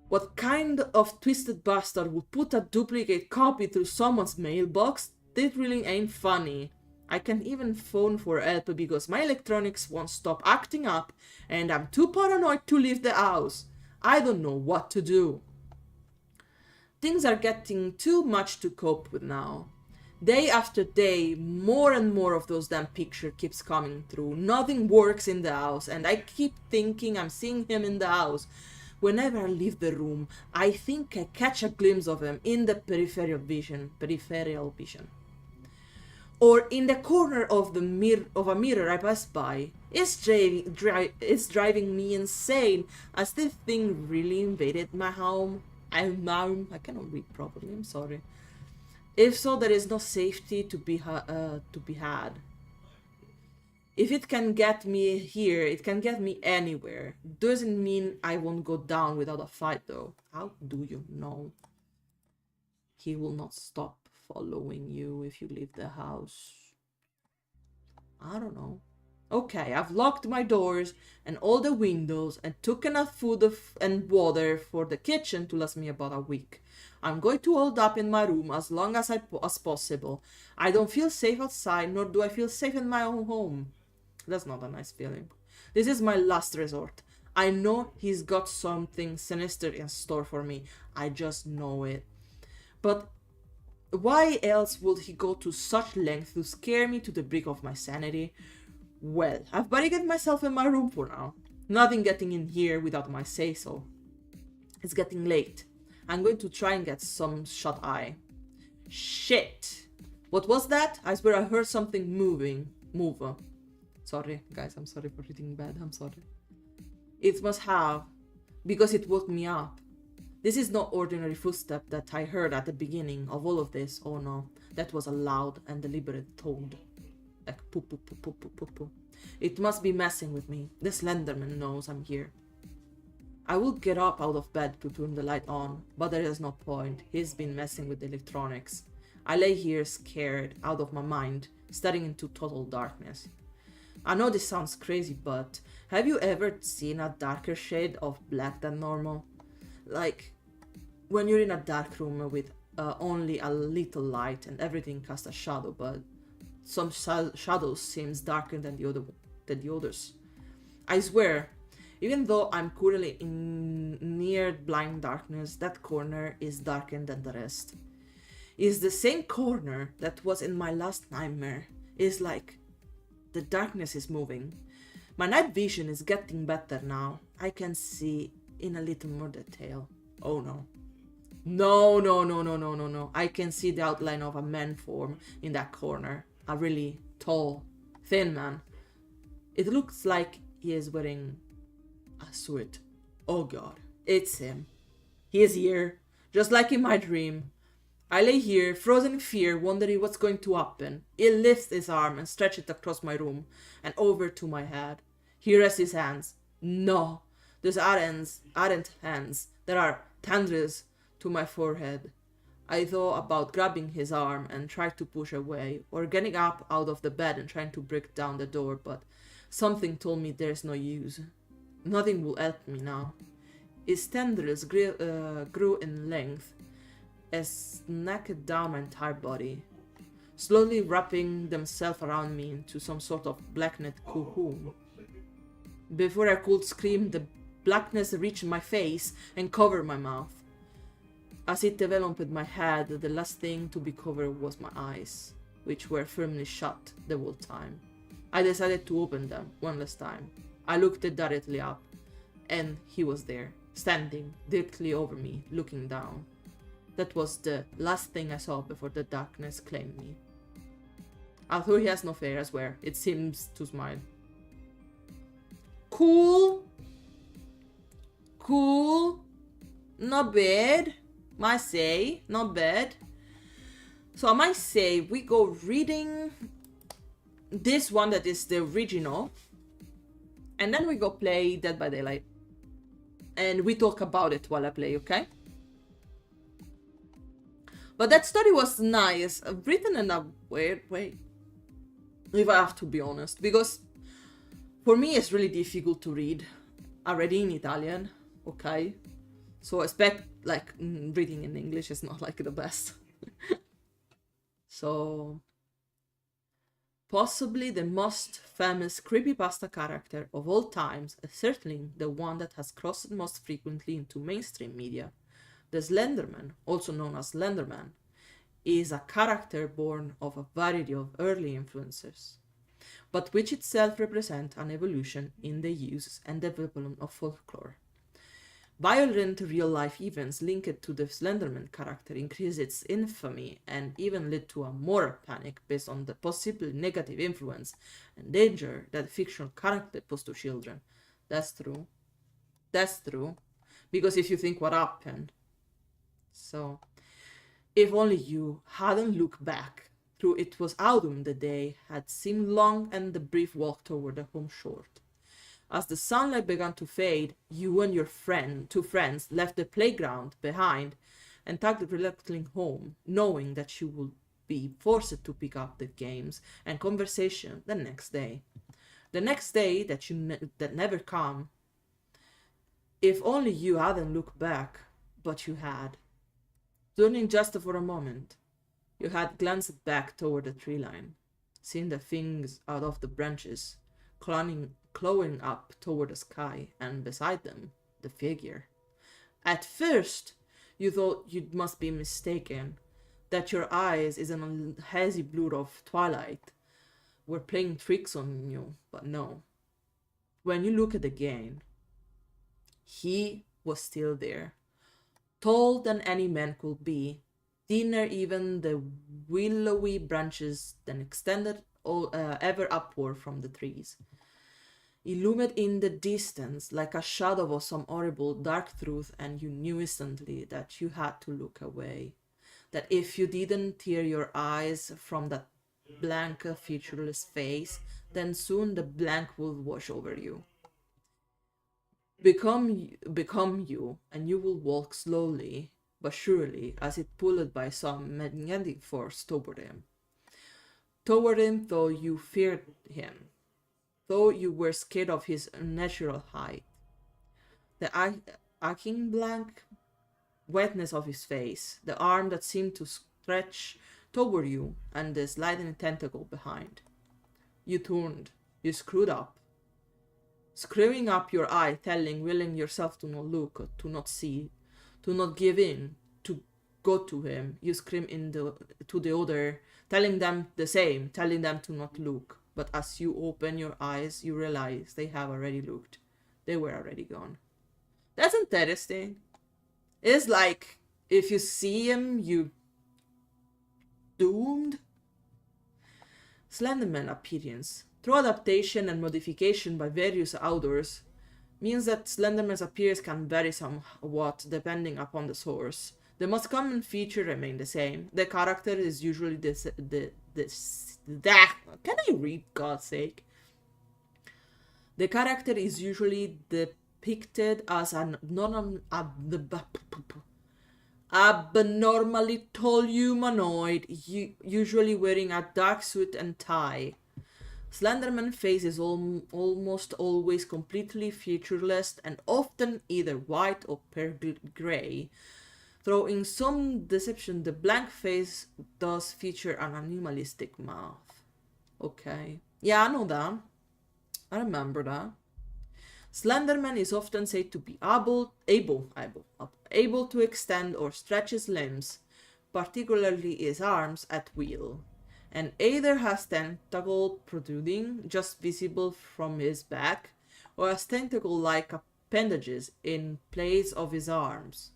What kind of twisted bastard would put a duplicate copy through someone's mailbox? That really ain't funny. I can't even phone for help because my electronics won't stop acting up and I'm too paranoid to leave the house. I don't know what to do. Things are getting too much to cope with now. Day after day, more and more of those damn pictures keeps coming through. Nothing works in the house, and I keep thinking I'm seeing him in the house. Whenever I leave the room, I think I catch a glimpse of him in the peripheral vision. Or in the corner of a mirror I pass by. It's driving me insane. Has this thing really invaded my home? I cannot read properly, I'm sorry. If so, there is no safety to be had. If it can get me here, it can get me anywhere. Doesn't mean I won't go down without a fight, though. How do you know? He will not stop following you if you leave the house. I don't know. Okay, I've locked my doors and all the windows and took enough food and water for the kitchen to last me about a week. I'm going to hold up in my room as long as possible. I don't feel safe outside, nor do I feel safe in my own home. That's not a nice feeling. This is my last resort. I know he's got something sinister in store for me. I just know it. But why else would he go to such lengths to scare me to the brink of my sanity? Well, I've barricaded myself in my room for now. Nothing getting in here without my say-so. It's getting late. I'm going to try and get some shut-eye. Shit! What was that? I swear I heard something move. Sorry, guys, I'm sorry for reading bad, I'm sorry. It must have, because it woke me up. This is no ordinary footstep that I heard at the beginning of all of this. Oh no, that was a loud and deliberate thud. Like poo poo poo poo poo poo poo. It must be messing with me. The Slenderman knows I'm here. I will get up out of bed to turn the light on, but there is no point. He's been messing with the electronics. I lay here scared, out of my mind, staring into total darkness. I know this sounds crazy, but have you ever seen a darker shade of black than normal? Like, when you're in a dark room with only a little light and everything casts a shadow, but some shadows seems darker than the others. I swear, even though I'm currently in near blind darkness, that corner is darker than the rest. It's the same corner that was in my last nightmare. It's like the darkness is moving. My night vision is getting better now. I can see in a little more detail. Oh no. No. I can see the outline of a man form in that corner. A really tall, thin man. It looks like he is wearing a suit. Oh god, it's him. He is here, just like in my dream. I lay here, frozen in fear, wondering what's going to happen. He lifts his arm and stretches it across my room and over to my head. He rests his hands. No, those aren't hands. There are tendrils to my forehead. I thought about grabbing his arm and tried to push away, or getting up out of the bed and trying to break down the door, but something told me there's no use. Nothing will help me now. His tendrils grew in length and snacked down my entire body, slowly wrapping themselves around me into some sort of blackened cocoon. Before I could scream, the blackness reached my face and covered my mouth. As it enveloped my head, the last thing to be covered was my eyes, which were firmly shut the whole time. I decided to open them one last time. I looked directly up. And he was there, standing directly over me, looking down. That was the last thing I saw before the darkness claimed me. Although he has no fear, I swear, it seems to smile. Cool. Cool. Not bad. Might say, not bad. So I might say we go reading this one that is the original. And then we go play Dead by Daylight. And we talk about it while I play, okay? But that story was nice. Written in a weird way. If I have to be honest. Because for me it's really difficult to read. Already in Italian, okay? So I expect like reading in English is not like the best. So possibly the most famous creepypasta character of all times, and certainly the one that has crossed most frequently into mainstream media. The Slenderman, also known as Slenderman, is a character born of a variety of early influences, but which itself represents an evolution in the use and development of folklore. Violent real-life events linked to the Slenderman character increased its infamy and even led to a moral panic based on the possible negative influence and danger that the fictional character posed to children. That's true. That's true. Because if you think what happened. So, if only you hadn't looked back through it was autumn the day had seemed long and the brief walk toward the home short. As the sunlight began to fade, you and your two friends left the playground behind and tugged reluctantly home, knowing that you would be forced to pick up the games and conversation the next day. The next day that that never come. If only you hadn't looked back, but you had. Turning just for a moment, you had glanced back toward the tree line, seen the things out of the branches, clawing up toward the sky, and beside them, the figure. At first, you thought you must be mistaken, that your eyes is an hazy blur of twilight, were playing tricks on you, but no. When you look at it again, he was still there, tall than any man could be, thinner even the willowy branches than extended ever upward from the trees. Illumined in the distance like a shadow of some horrible dark truth, and you knew instantly that you had to look away. That if you didn't tear your eyes from that blank, featureless face, then soon the blank would wash over you. Become you, and you will walk slowly but surely as if pulled by some magnetic force toward him. Toward him, though you feared him. Though you were scared of his unnatural height. The aching blank wetness of his face, the arm that seemed to stretch toward you, and the sliding tentacle behind. You turned, you screwed up. Screwing up your eye, willing yourself to not look, to not see, to not give in, to go to him. You scream to the other, telling them the same, telling them to not look. But as you open your eyes, you realize they have already looked. They were already gone. That's interesting. It's like, if you see him, you doomed. Slenderman appearance, through adaptation and modification by various authors, means that Slenderman's appearance can vary somewhat depending upon the source. The most common feature remain the same. The character is usually can I read, God's sake? The character is usually depicted as an abnormally tall humanoid, usually wearing a dark suit and tie. Slenderman's face is almost always completely featureless and often either white or pale gray. Though in some deception, the blank face does feature an animalistic mouth. Okay. Yeah, I know that. I remember that. Slenderman is often said to be able to extend or stretch his limbs, particularly his arms, at will, and either has tentacle protruding, just visible from his back, or has tentacle like a appendages in place of his arms.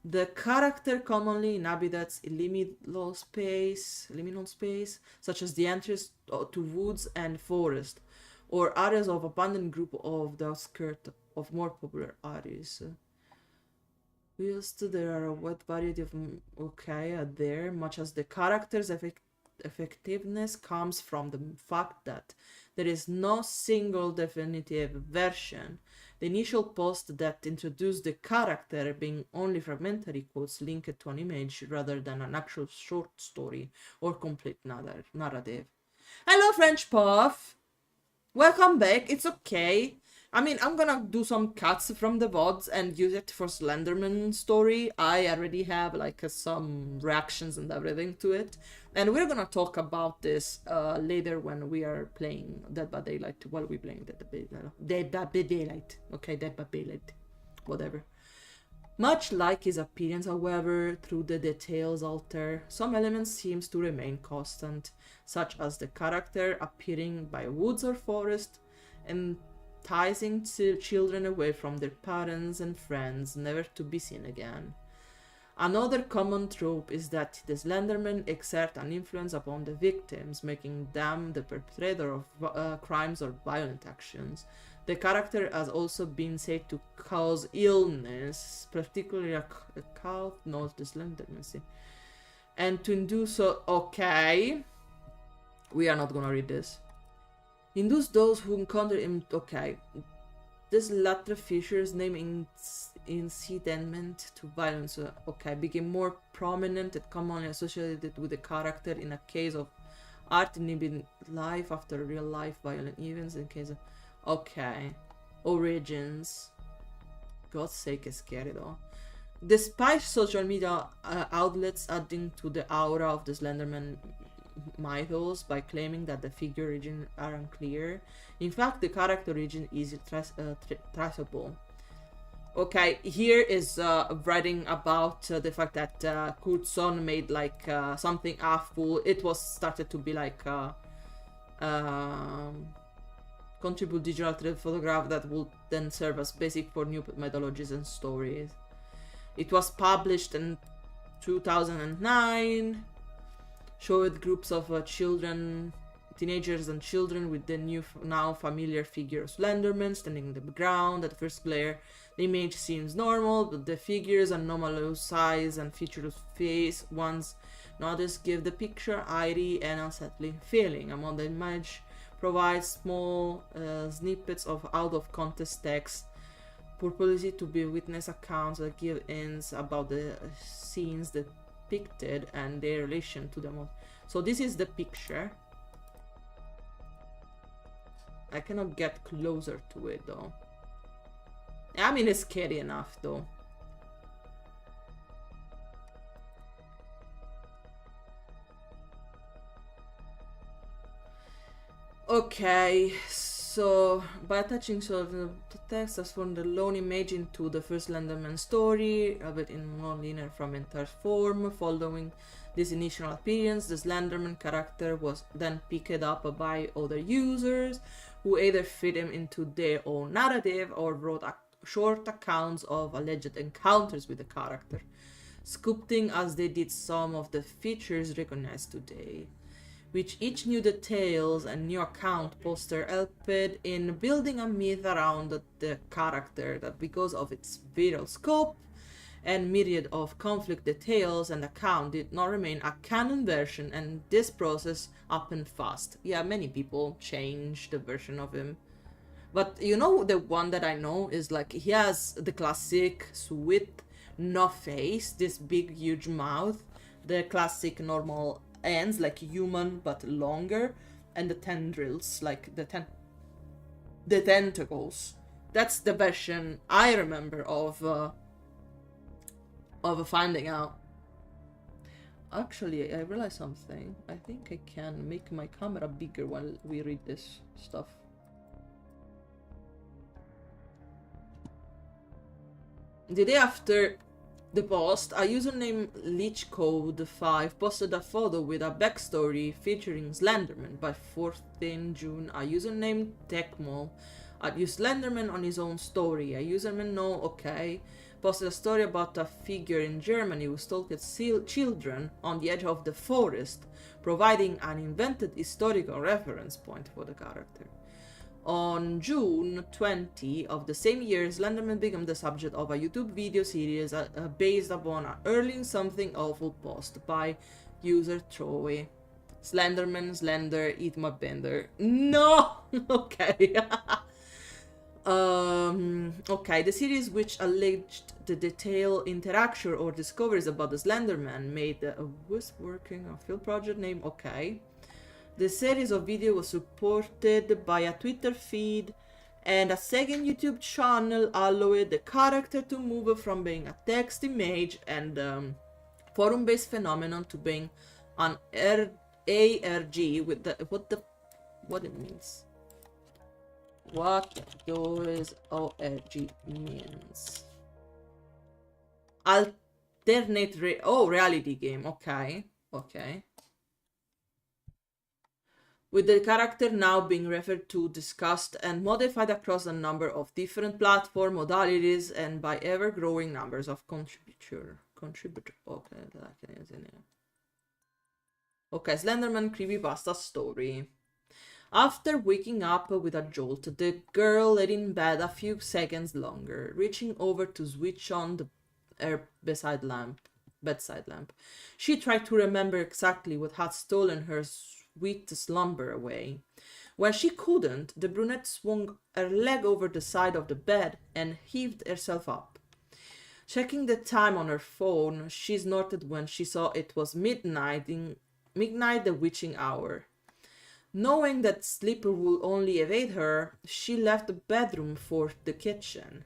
The character commonly inhabits liminal space, such as the entrance to woods and forest, or areas of abandoned group of the outskirts of more popular areas. Whilst there are a wide variety of there, much as the character's effectiveness comes from the fact that there is no single definitive version. The initial post that introduced the character being only fragmentary quotes linked to an image rather than an actual short story or complete narrative. Hello, French Puff! Welcome back, it's okay. I mean, I'm gonna do some cuts from the VODs and use it for Slenderman story. I already have like some reactions and everything to it. And we're gonna talk about this later when we are playing Dead by Daylight. While we're playing Dead by Daylight. Okay, Dead by Daylight. Whatever. Much like his appearance, however, through the details alter, some elements seems to remain constant, such as the character appearing by woods or forest, enticing children away from their parents and friends, never to be seen again. Another common trope is that the Slenderman exert an influence upon the victims, making them the perpetrator of crimes or violent actions. The character has also been said to cause illness, particularly a cough, not the Slenderman, and to induce okay, we are not gonna read this. Induce those who encounter him, okay. This latter feature's name incitement to violence, became more prominent and commonly associated with the character in a case of art inhibiting life after real life violent events in case of, origins. God's sake, is scary though. Despite social media outlets adding to the aura of the Slenderman mythos by claiming that the figure origins are unclear, in fact the character origin is traceable. Okay, here is writing about the fact that Kurtzon made like something half full. It was started to be like contribute digital photograph that would then serve as basic for new methodologies and stories. It was published in 2009, showed groups of teenagers and children with the now familiar figure of Slenderman standing in the background. At first glare, the image seems normal, but the figure's anomalous size and featureless face once noticed give the picture eerie and unsettling feeling. Among the image provides small snippets of out-of-context text, purportedly to be witness accounts that give hints about the scenes depicted and their relation to the most. So this is the picture. I cannot get closer to it though. I mean, it's scary enough though. Okay, so by attaching the text as from the lone image into the first Slenderman story, a bit in non-linear fragmentary form. Following this initial appearance, the Slenderman character was then picked up by other users who either fit him into their own narrative or wrote short accounts of alleged encounters with the character, sculpting as they did some of the features recognized today. Which each new details and new account poster helped in building a myth around the character that, because of its viral scope and myriad of conflict details and account, did not remain a canon version, and this process happened fast. Yeah, many people changed the version of him. But you know, the one that I know is like, he has the classic sweet, no face, this big huge mouth, the classic normal ends like human but longer, and the tendrils, like the tentacles. That's the version I remember of finding out. Actually, I realized something. I think I can make my camera bigger while we read this stuff. The day after the post, a username LeechCode5 posted a photo with a backstory featuring Slenderman. By 14 June, a username Tecmo I've used Slenderman on his own story. A userman no, okay. Posted a story about a figure in Germany who stalked children on the edge of the forest, providing an invented historical reference point for the character. On June 20 of the same year, Slenderman became the subject of a YouTube video series based upon an early something awful post by user Troy. Slenderman, Slender, eat my bender. No! Okay. Okay, the series which alleged the detailed interaction or discoveries about the Slenderman made was working a field project name. Okay. The series of video was supported by a Twitter feed, and a second YouTube channel allowed the character to move from being a text image and forum-based phenomenon to being an ARG with the what it means. What does ORG means? Alternate reality game. Okay. With the character now being referred to, discussed, and modified across a number of different platform modalities and by ever-growing numbers of contributor. Okay, that I can use in here. Okay, Slenderman creepypasta story. After waking up with a jolt, the girl lay in bed a few seconds longer, reaching over to switch on her bedside lamp. She tried to remember exactly what had stolen her sweet slumber away. When she couldn't, the brunette swung her leg over the side of the bed and heaved herself up. Checking the time on her phone, she snorted when she saw it was midnight, the witching hour. Knowing that sleep would only evade her, she left the bedroom for the kitchen.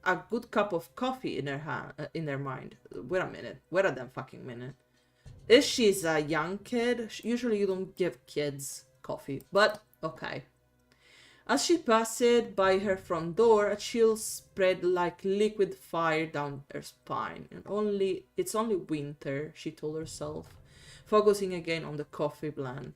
A good cup of coffee in her mind. Wait a damn fucking minute. If she's a young kid, usually you don't give kids coffee, but okay. As she passed by her front door, a chill spread like liquid fire down her spine. It's only winter, she told herself, focusing again on the coffee blend.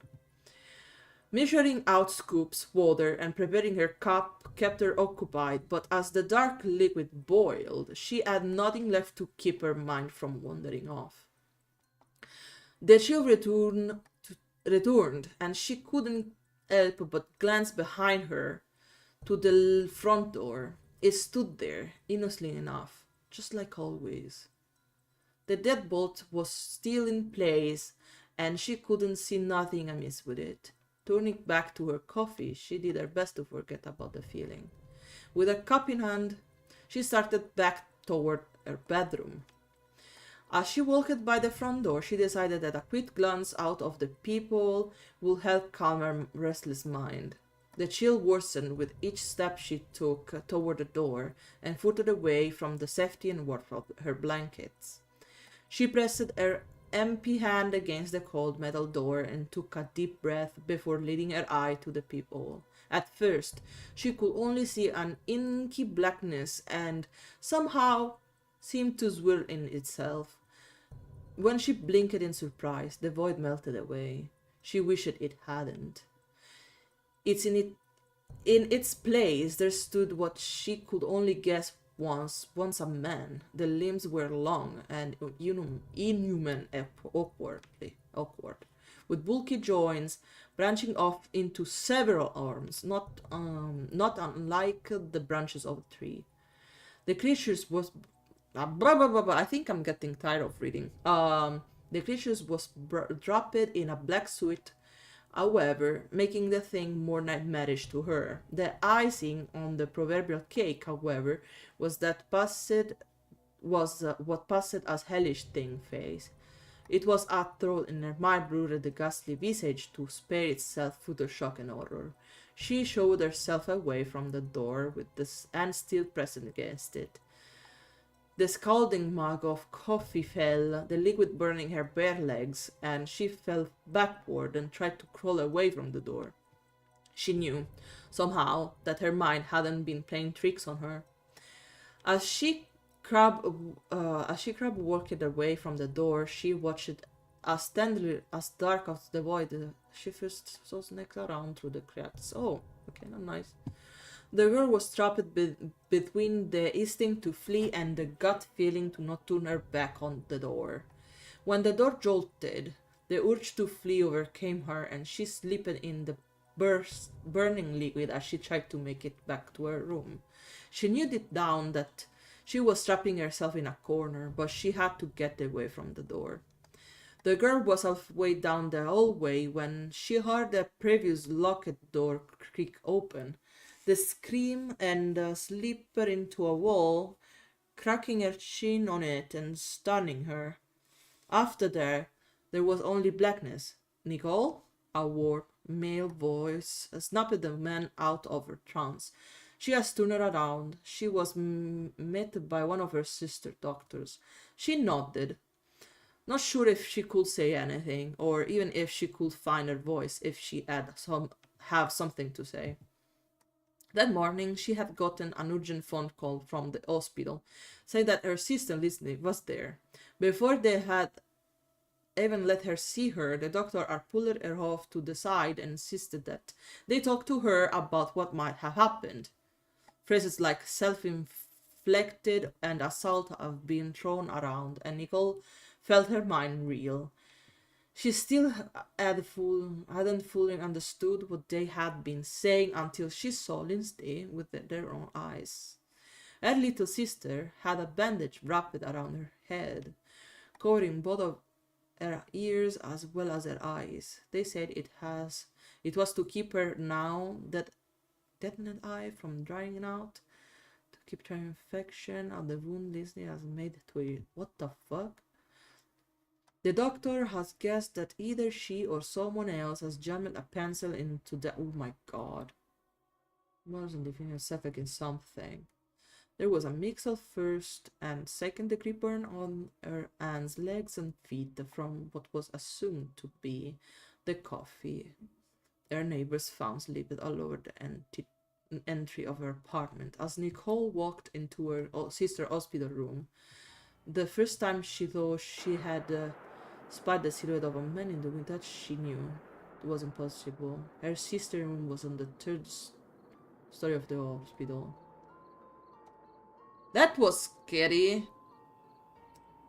Measuring out scoops, water, and preparing her cup kept her occupied, but as the dark liquid boiled, she had nothing left to keep her mind from wandering off. The chill returned, and she couldn't help but glance behind her to the front door. It stood there, innocently enough, just like always. The deadbolt was still in place, and she couldn't see nothing amiss with it. Turning back to her coffee, she did her best to forget about the feeling. With her cup in hand, she started back toward her bedroom. As she walked by the front door, she decided that a quick glance out of the peephole would help calm her restless mind. The chill worsened with each step she took toward the door and further away from the safety and warmth of her blankets. She pressed her empty hand against the cold metal door and took a deep breath before leading her eye to the peephole. At first, she could only see an inky blackness and somehow seemed to swirl in itself. When she blinked in surprise, the void melted away. She wished it hadn't. In its place, there stood what she could only guess once a man. The limbs were long and inhuman awkward, with bulky joints branching off into several arms, not unlike the branches of a tree. The creatures was I think I'm getting tired of reading. The creatures was dropped in a black suit, however, making the thing more nightmarish to her. The icing on the proverbial cake, however, was what passed as hellish thing face. It was a thought in her mind brooded the ghastly visage to spare itself further shock and horror. She shoved herself away from the door with the hand still pressed against it. The scalding mug of coffee fell, the liquid burning her bare legs, and she fell backward and tried to crawl away from the door. She knew, somehow, that her mind hadn't been playing tricks on her. As she crabbed walked away from the door, she watched as tenderly as dark as the void. She first saw snakes around through the cracks. Oh, okay, not nice. The girl was trapped between the instinct to flee and the gut feeling to not turn her back on the door. When the door jolted, the urge to flee overcame her and she slipped in the burning liquid as she tried to make it back to her room. She knew deep down that she was trapping herself in a corner, but she had to get away from the door. The girl was halfway down the hallway when she heard the previous locked door creak open. The scream and slip her into a wall, cracking her chin on it and stunning her. After that, there was only blackness. Nicole? A warm male voice snapped the man out of her trance. She has turned around. She was met by one of her sister doctors. She nodded, not sure if she could say anything, or even if she could find her voice if she had have something to say. That morning, she had gotten an urgent phone call from the hospital, saying that her sister Leslie was there. Before they had even let her see her, the doctor had pulled her off to the side and insisted that they talk to her about what might have happened. Phrases like self-inflicted and assault have been thrown around, and Nicole felt her mind reel. She still hadn't fully understood what they had been saying until she saw Lindsay with their own eyes. Her little sister had a bandage wrapped around her head, covering both of her ears as well as her eyes. They said it was to keep her now that deadened eye from drying out, to keep her infection of the wound Disney has made to it. What the fuck? The doctor has guessed that either she or someone else has jammed a pencil into the... Oh my god. Wasn't defending herself against something. There was a mix of first and second degree burn on her hands, legs and feet from what was assumed to be the coffee her neighbors found slipped all over the entry of her apartment. As Nicole walked into her sister's hospital room, the first time she thought she had spied the silhouette of a man in the window, that she knew it was impossible. Her sister's room was on the third story of the hospital. That was scary.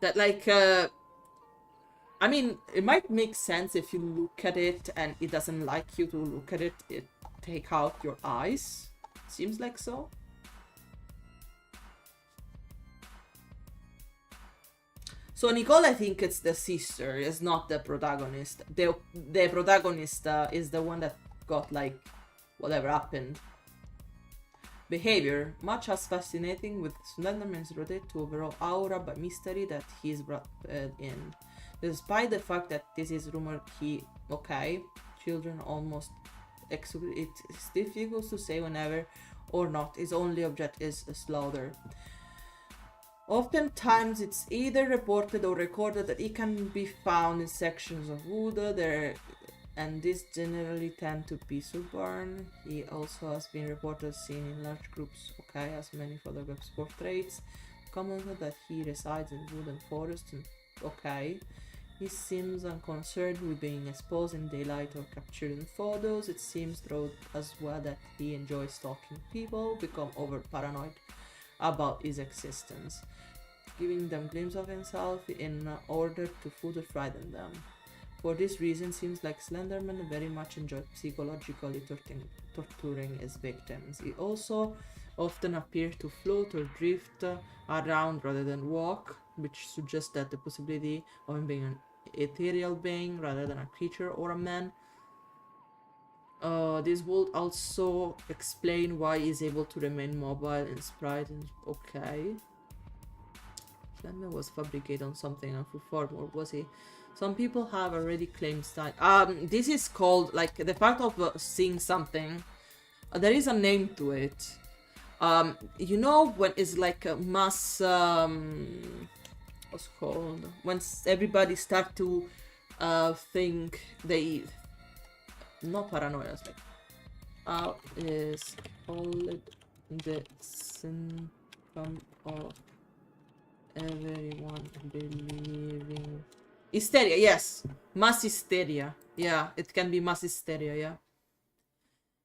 That, like, I mean, it might make sense if you look at it and it doesn't like you to look at it, take out your eyes. Seems like so. So Nicole, I think it's the sister, is not the protagonist. The protagonist is the one that got, like, whatever happened. Behavior. Much as fascinating with Slenderman's rotate to overall aura by mystery that he's brought in. Despite the fact that this is rumored children almost exclude, it's difficult to say whenever or not his only object is slaughter. Oftentimes it's either reported or recorded that it can be found in sections of wood and these generally tend to be suburban. He also has been reported seen in large groups, as many photographs portraits. Commented that he resides in wooden forests, He seems unconcerned with being exposed in daylight or captured in photos. It seems though as well that he enjoys stalking people, become over paranoid about his existence, giving them glimpses of himself in order to further frighten them. For this reason, seems like Slenderman very much enjoyed psychologically torturing his victims. He also often appeared to float or drift around rather than walk, which suggests that the possibility of him being an ethereal being rather than a creature or a man. This would also explain why he's able to remain mobile in sprite. Slenderman was fabricated on something and full form, or was he? Some people have already claimed style. This is called, like, the fact of seeing something. There is a name to it. You know when it's like a mass. What's called? When everybody start to think they. Not paranoia. It's like. How is called the symptom of everyone believing. Hysteria, yes. Mass hysteria. Yeah, it can be mass hysteria, yeah.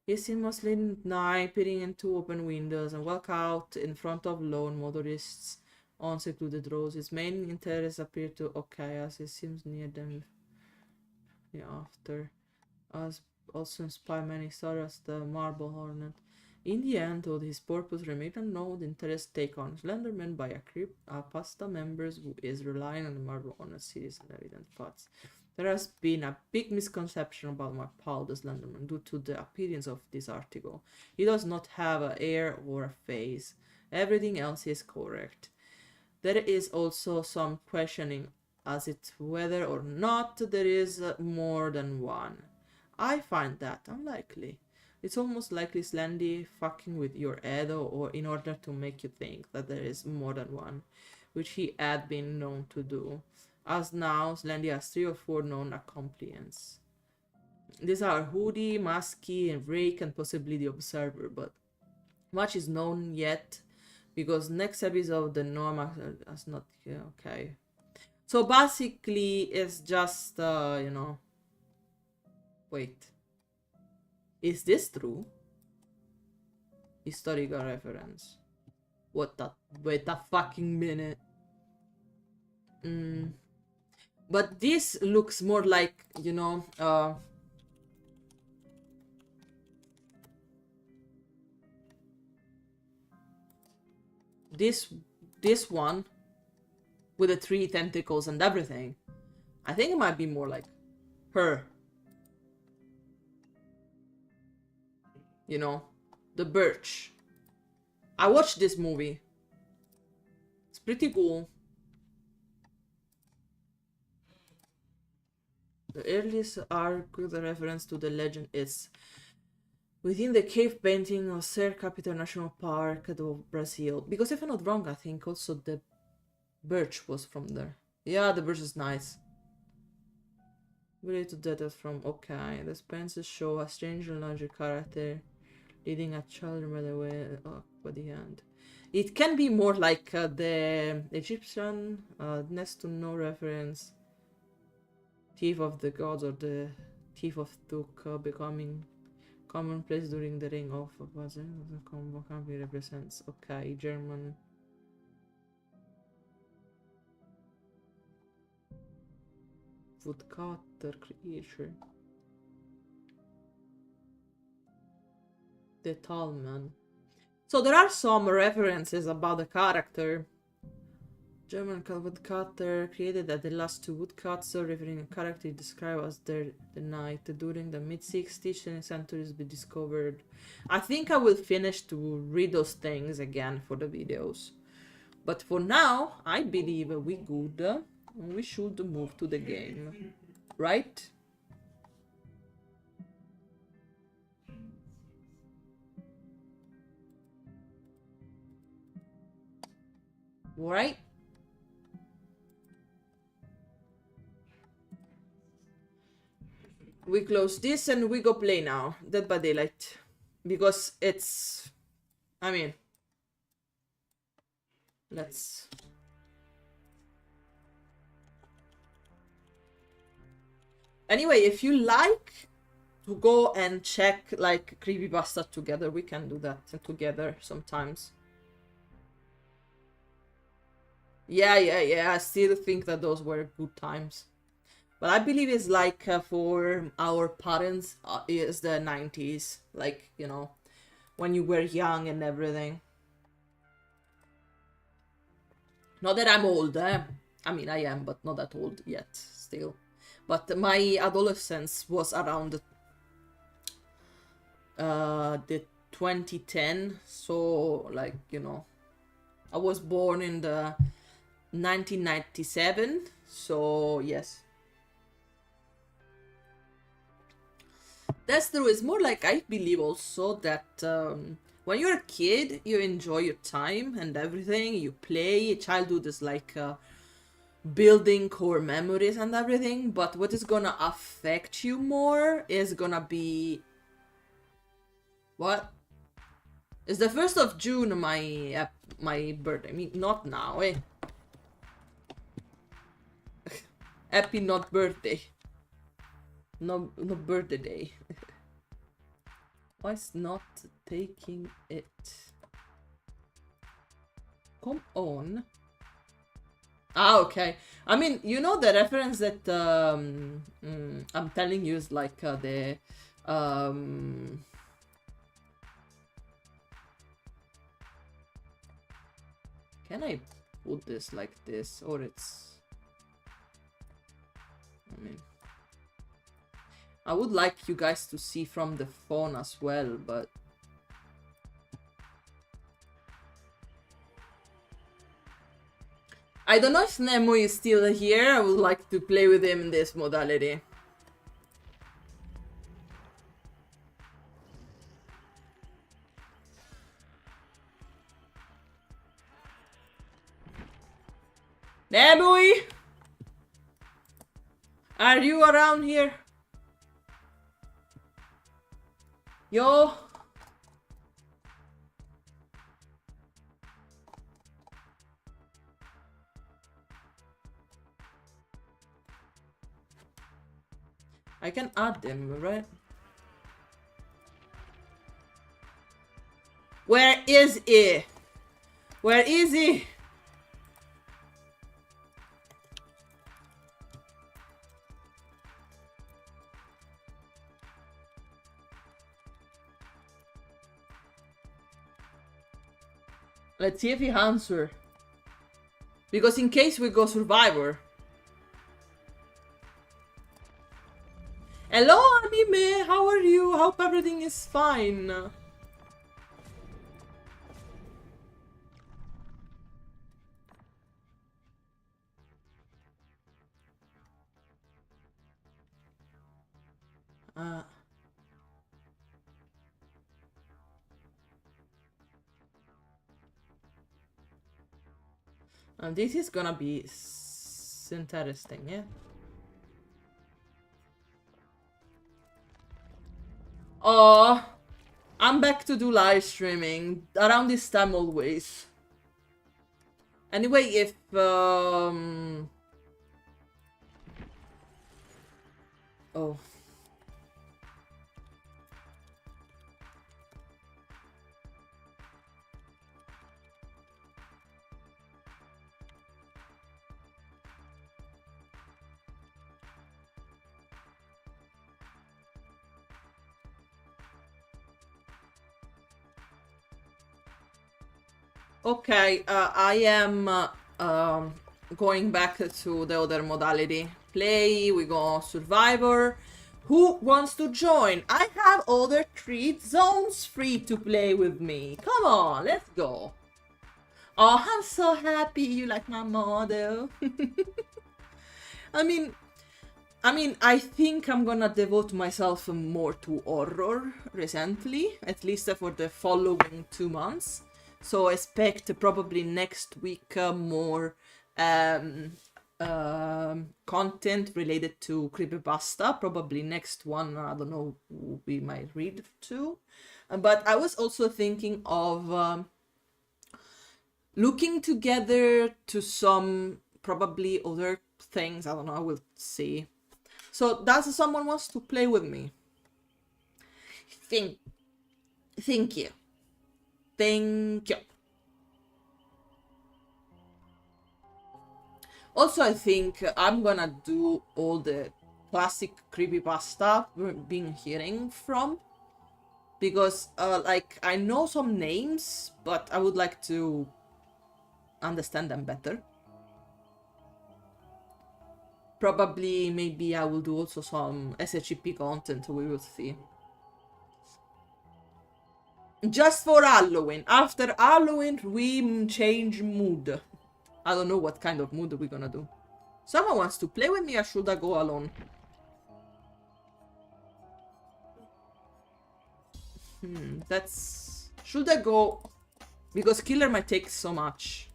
He seen mostly at night, peering into open windows and walk out in front of lone motorists on secluded roads. His main interests appear to okay as he seems near them after. As also inspire many stories the Marble Hornet. In the end, though his purpose remained unknown, the interest take on Slenderman by a pasta members who is relying on the Marble Hornet series and evident facts. There has been a big misconception about my pal the Slenderman due to the appearance of this article. He does not have a hair or a face. Everything else is correct. There is also some questioning as to whether or not there is more than one. I find that unlikely. It's almost likely Slendy fucking with your head or in order to make you think that there is more than one, which he had been known to do. As now, Slendy has 3 or 4 known accomplices. These are Hoodie, Musky, and Rake, and possibly the Observer, but much is known yet because next episode the Norma has not. Yeah, okay. So basically, it's just wait. Is this true? Historical reference. What the? Wait a fucking minute. But this looks more like, this one with the 3 tentacles and everything. I think it might be more like her. The Birch. I watched this movie. It's pretty cool. The earliest arc with a reference to the legend is within the cave painting of Ser Capital National Park of Brazil. Because if I'm not wrong, I think also the Birch was from there. Yeah, the Birch is nice. Related to that from okay. The Spences show a strange and larger character leading a child by the way by the end. It can be more like the Egyptian next to no reference. Thief of the Gods or the Thief of Tuk becoming commonplace during the reign of the combo company represents okay German. Woodcutter creature. The Tallman. So there are some references about the character. German woodcutter created at the last 2 woodcuts, referring a character described as the knight during the mid-60s centuries be discovered. I think I will finish to read those things again for the videos. But for now, I believe we good. We should move to the game. Right? Right? We close this and we go play now. Dead by Daylight. Because it's... I mean... Let's... Anyway, if you like to go and check like creepypasta together, we can do that together sometimes. Yeah, I still think that those were good times. But I believe it's like for our parents, is the 90s. Like, when you were young and everything. Not that I'm old, I mean, I am, but not that old yet, still. But my adolescence was around the 2010, so, like, I was born in the 1997, so, yes. That's true. It's more like I believe also that when you're a kid, you enjoy your time and everything. You play. Childhood is like building core memories and everything. But what is gonna affect you more is gonna be... What? It's the 1st of June, my birthday. I mean, not now, eh? Happy not birthday. No birthday day. Why is not taking it? Come on. Ah, okay. I mean, you know the reference that I'm telling you is like the can I put this like this, or it's, I mean, I would like you guys to see from the phone as well, but I don't know if Nemo is still here. I would like to play with him in this modality. Nemo! Are you around here? Yo! I can add them, right? Where is he? Where is he? Let's see if he answers. Because in case we go Survivor. Hello, Anime! How are you? Hope everything is fine. And this is gonna be interesting, yeah? Oh, I'm back to do live streaming around this time always. Anyway, if oh. Okay, I am going back to the other modality. Play, we go Survivor. Who wants to join? I have other 3 zones free to play with me. Come on, let's go. Oh, I'm so happy you like my model. I mean, I think I'm gonna devote myself more to horror recently, at least for the following 2 months. So expect probably next week more content related to creepypasta. Probably next one, I don't know who we might read to. But I was also thinking of looking together to some probably other things. I don't know, I will see. So does someone wants to play with me? Thank you. Thank you. Also, I think I'm gonna do all the classic creepypasta we've been hearing from. Because, like, I know some names, but I would like to understand them better. Probably, maybe I will do also some SHP content, we will see. Just for Halloween. After Halloween, we change mood. I don't know what kind of mood we're gonna do. Someone wants to play with me, or should I go alone? That's... Should I go? Because killer might take so much.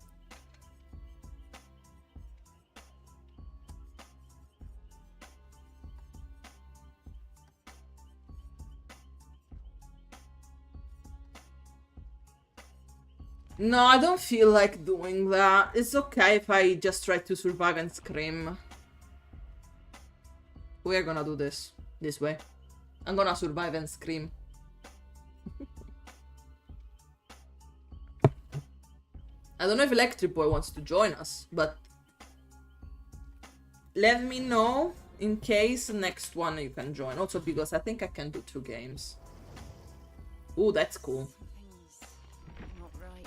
No, I don't feel like doing that. It's okay if I just try to survive and scream. We're gonna do this way. I'm gonna survive and scream. I don't know if Electric Boy wants to join us, but let me know in case the next one you can join. Also because I think I can do 2 games. Ooh, that's cool. Something's not right.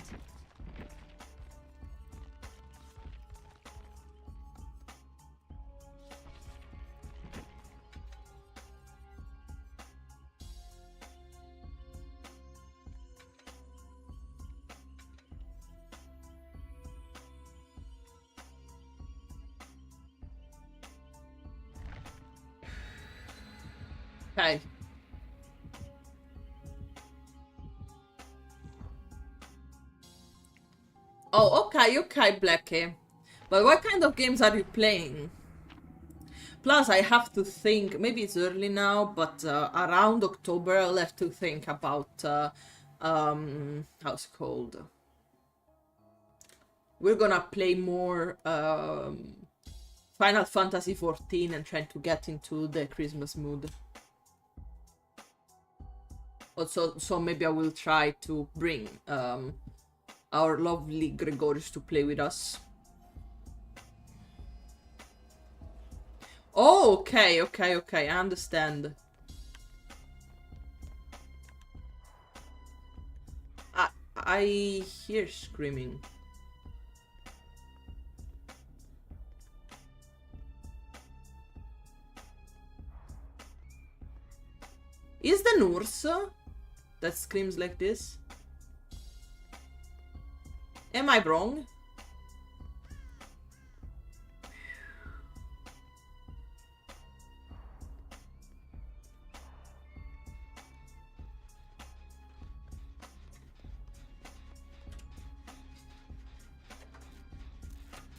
Okay. Oh, okay, Blackie. But what kind of games are you playing? Plus, I have to think, maybe it's early now, but around October I'll have to think about, how's it called? We're gonna play more Final Fantasy XIV and trying to get into the Christmas mood. Also, so maybe I will try to bring our lovely Gregorius to play with us. Oh, okay, I understand. I hear screaming. Is the nurse that screams like this? Am I wrong?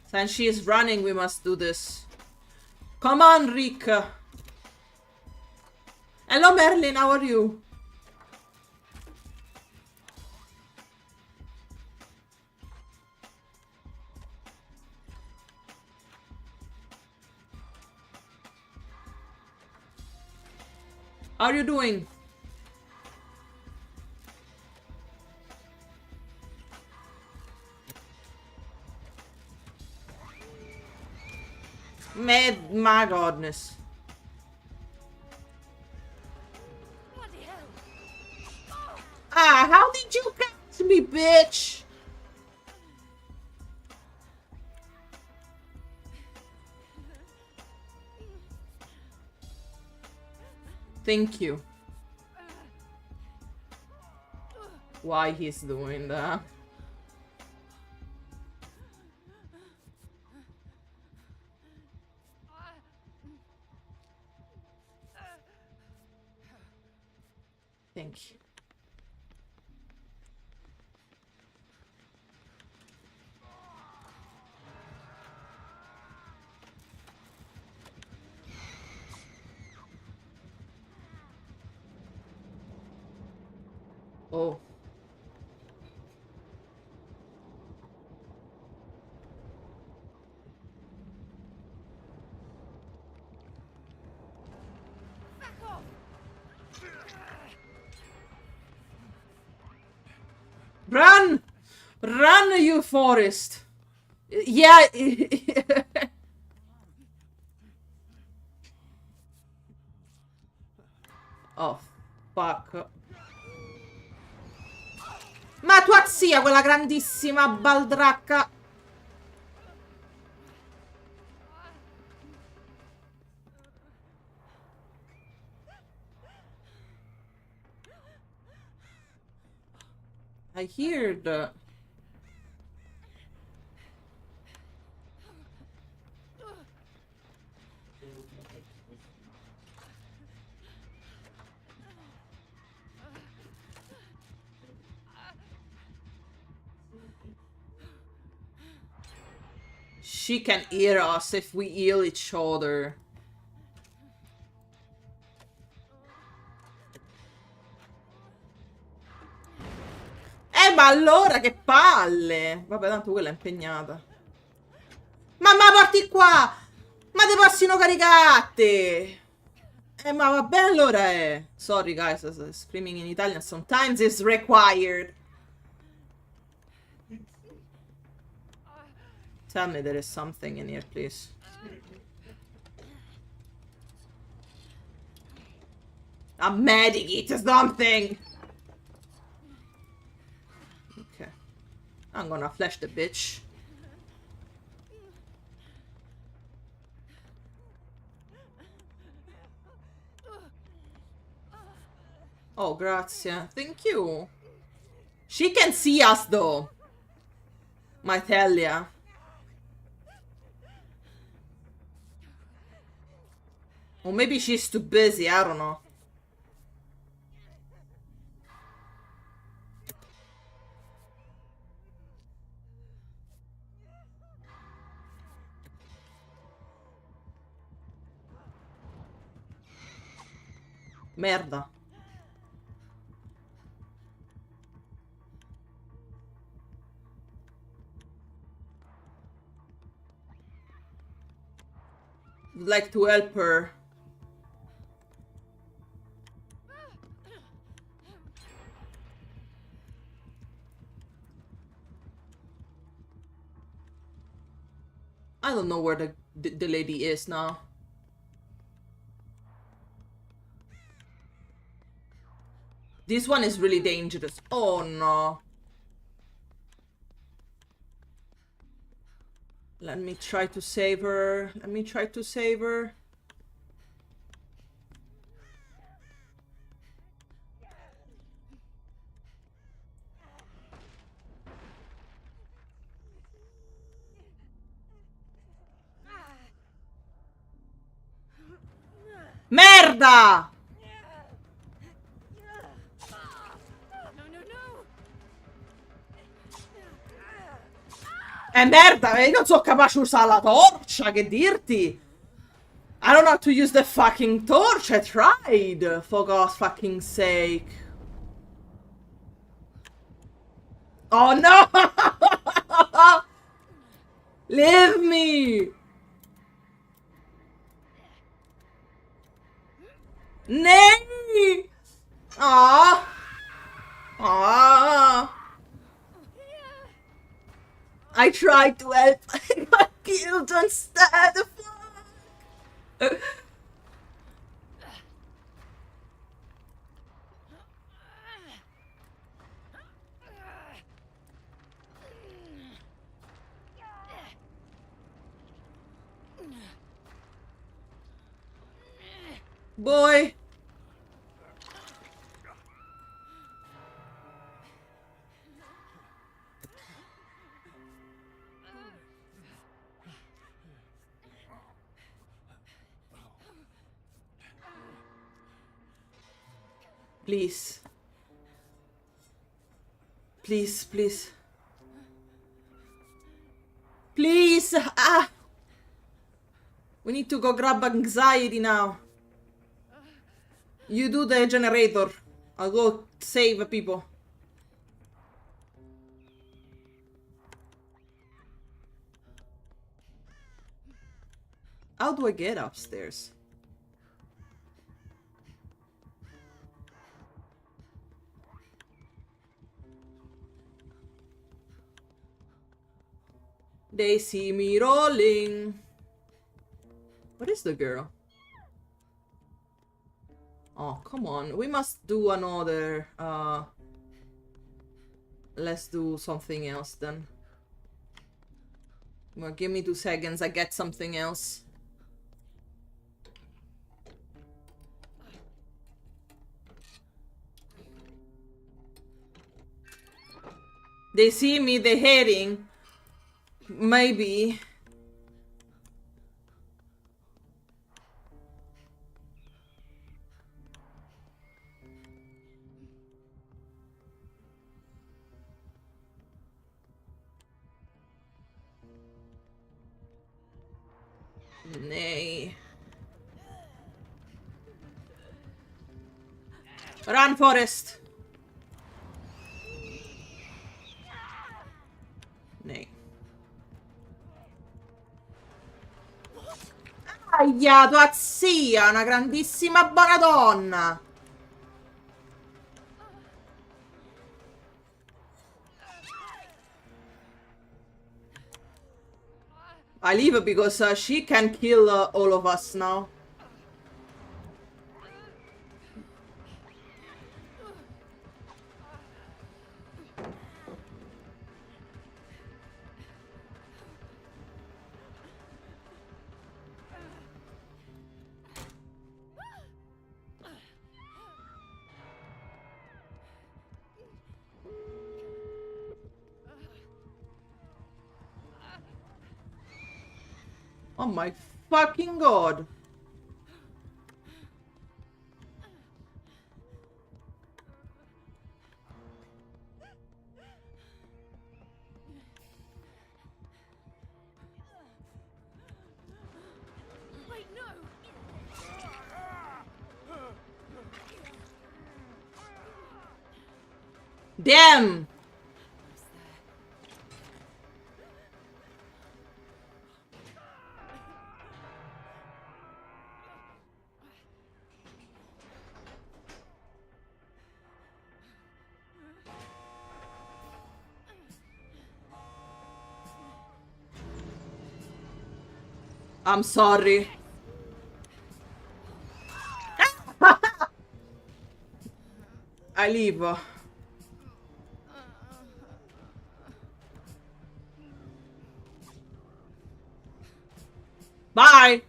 Since she is running, we must do this. Come on, Rick. Hello, Merlin. How are you? How are you doing? My goodness. Bloody hell. Ah, how did you catch me, bitch? Thank you. Why he's doing that? Thank you. Oh. Back off. Run! Run, you forest! Yeah. Oh, fuck. Ma tua zia, quella grandissima baldracca. I hear the... She can hear us if we heal each other. Ma allora che palle! Vabbè, tanto quella è impegnata. Ma porti qua! Ma te possino caricate! Ma vabbè allora Sorry guys, screaming in Italian sometimes is required. Tell me there is something in here, please. A medikit, something! Okay. I'm gonna flash the bitch. Oh, grazie. Thank you. She can see us, though. Might tell ya. Or maybe she's too busy, I don't know. Merda. Would like to help her. I don't know where the lady is now. This one is really dangerous. Oh no. Let me try to save her. Let me try to save her. Merda! Merda, io non sono capace di usare la torcia, che dirti? I don't know how to use the fucking torch, I tried, for God's fucking sake. Oh no! Leave me! Nay! Ah! Ah! I tried to help, I got killed instead. Fuck. Boy. Please. Please, please. Please! Ah! We need to go grab anxiety now. You do the generator. I'll go save people. How do I get upstairs? They see me rolling. What is the girl? Oh, come on. We must do another, let's do something else then. Well, give me 2 seconds, I get something else. They see me, they're heading. Maybe. Nay. Run, Forest. Nay. Aia, tua zia, una grandissima buona donna. I leave her because she can kill all of us now. Oh my fucking god. Wait, no! Damn! I'm sorry. I leave. Bye.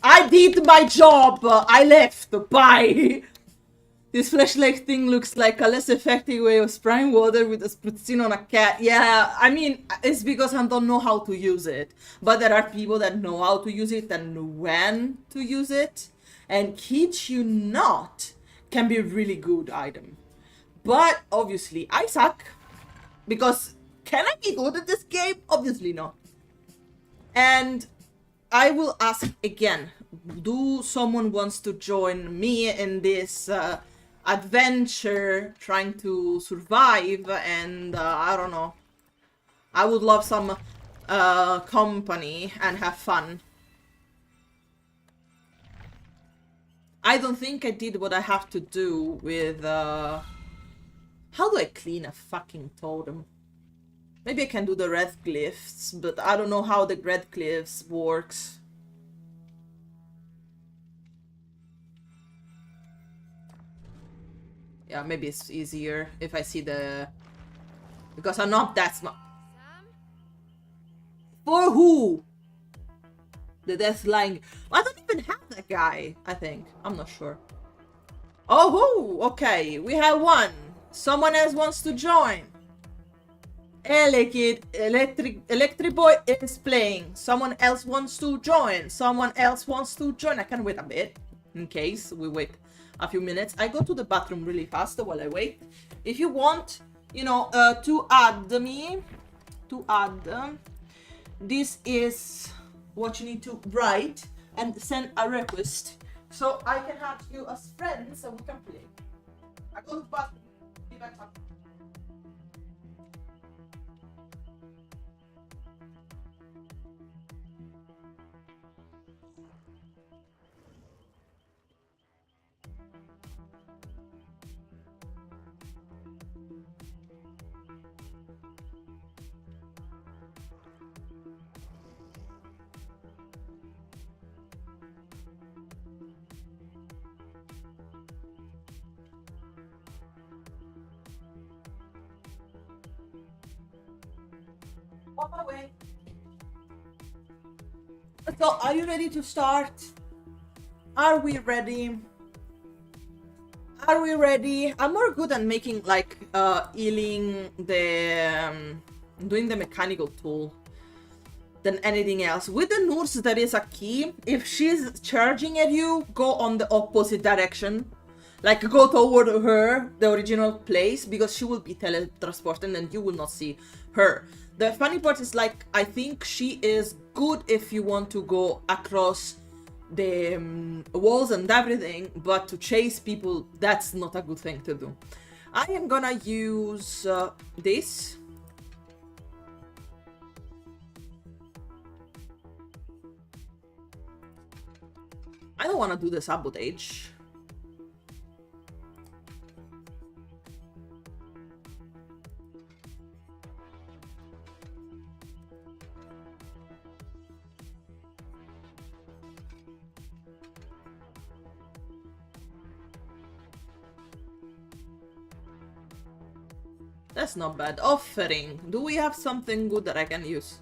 I did my job. I left. Bye. This flashlight thing looks like a less effective way of spraying water with a spruzzino on a cat. Yeah, I mean, it's because I don't know how to use it. But there are people that know how to use it and when to use it. And kid you not, can be a really good item. But obviously, I suck. Because can I be good at this game? Obviously not. And I will ask again, do someone wants to join me in this adventure trying to survive? And I don't know. I would love some company and have fun. I don't think I did what I have to do with... How do I clean a fucking totem? Maybe I can do the red glyphs, but I don't know how the red glyphs works. Yeah, maybe it's easier if I see the... Because I'm not that smart. Sam? For who? The death lying... I don't even have that guy, I think. I'm not sure. Oh, who? Okay, we have one. Someone else wants to join. Electric Boy is playing. Someone else wants to join. Someone else wants to join. I can wait a bit in case we wait a few minutes. I go to the bathroom really fast while I wait. If you want, you know, to add me, this is what you need to write and send a request so I can have you as friends and we can play. I go to the bathroom. Be back up. Walk away. So, are you ready to start? Are we ready? Are we ready? I'm more good at making like healing the doing the mechanical tool than anything else. With the nurse, there is a key. If she's charging at you, go on the opposite direction. Like go toward her, the original place, because she will be teletransported and you will not see her. The funny part is like, I think she is good if you want to go across the walls and everything, but to chase people, that's not a good thing to do. I am gonna use this. I don't want to do the sabotage. That's not bad. Offering. Do we have something good that I can use?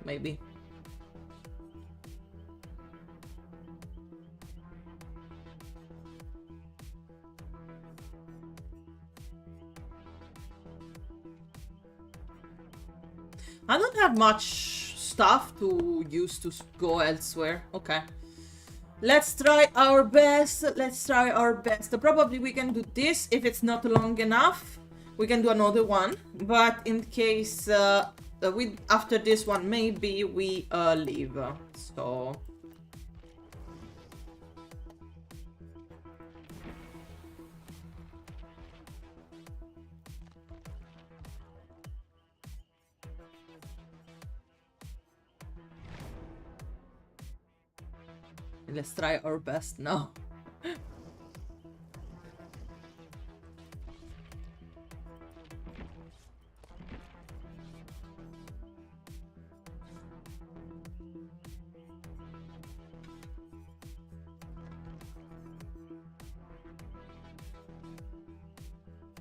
Maybe. I don't have much stuff to use to go elsewhere. Okay. Let's try our best. Let's try our best. Probably we can do this. If it's not long enough, we can do another one. But in case after this one, maybe we leave. So... let's try our best now.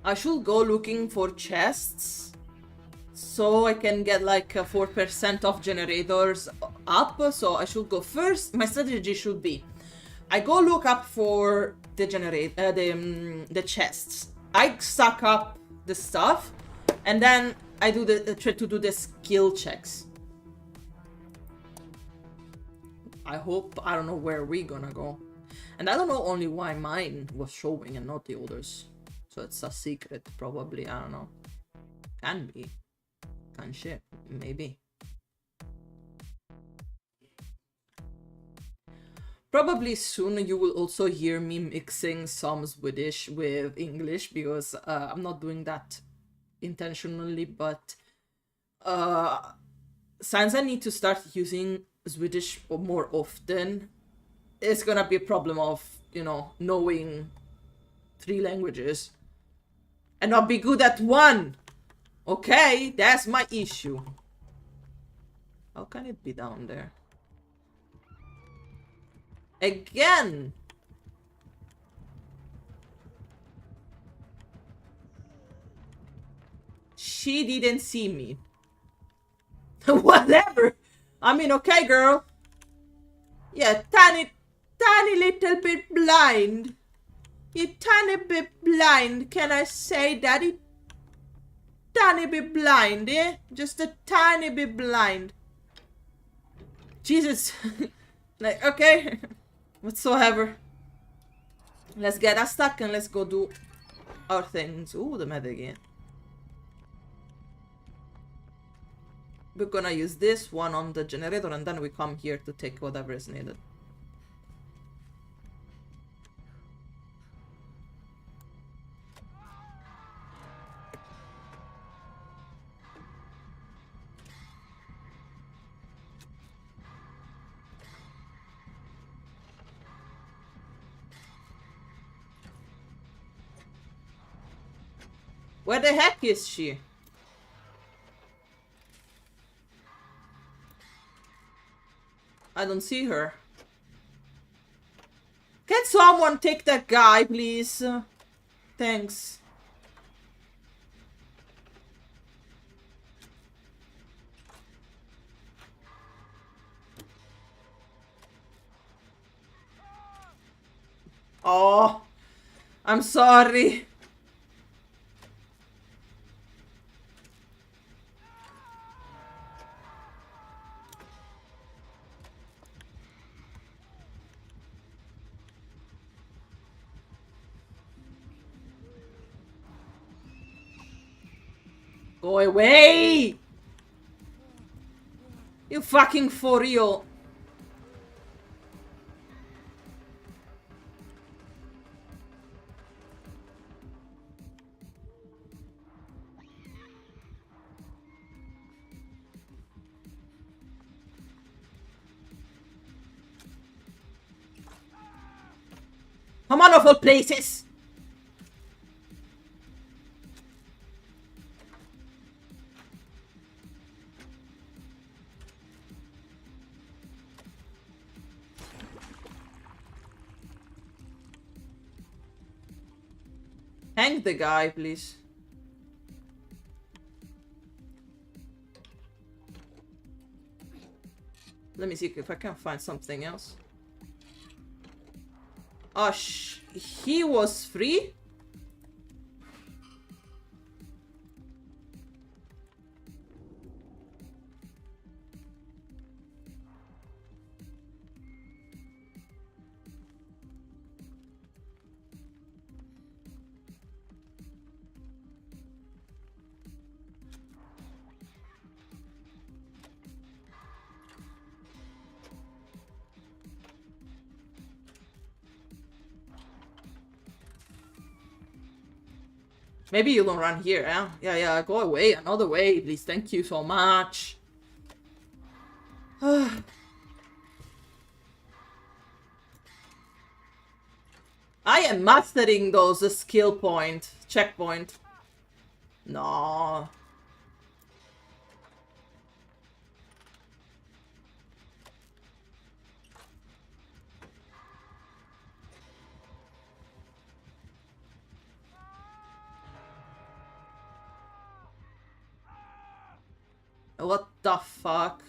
I should go looking for chests so I can get like 4% of generators up. So I should go first. My strategy should be I go look up for the the chests. I suck up the stuff and then I do try to do the skill checks. I hope. I don't know where we're gonna go. And I don't know only why mine was showing and not the others. So it's a secret, probably. I don't know. Can be. Can shit. Maybe. Probably soon you will also hear me mixing some Swedish with English because I'm not doing that intentionally, but since I need to start using Swedish more often, it's gonna be a problem of, you know, knowing 3 languages and not be good at one. Okay, that's my issue. How can it be down there? Again! She didn't see me. Whatever! I mean, okay, girl. Yeah, tiny little bit blind. You tiny bit blind. Can I say that? You tiny bit blind, eh? Just a tiny bit blind. Jesus. Like, okay. Whatsoever. Let's get us stuck and let's go do our things. Ooh, the med again. We're gonna use this one on the generator and then we come here to take whatever is needed. Where the heck is she? I don't see her. Can someone take that guy, please? Thanks. Oh, I'm sorry. Go away! You fucking for real. Come on, of all places! Hang the guy, please. Let me see if I can find something else. Oh, he was free? Maybe you don't run here, huh? Yeah, go away. Another way, please. Thank you so much. I am mastering those skill point. Checkpoint. No. What the fuck?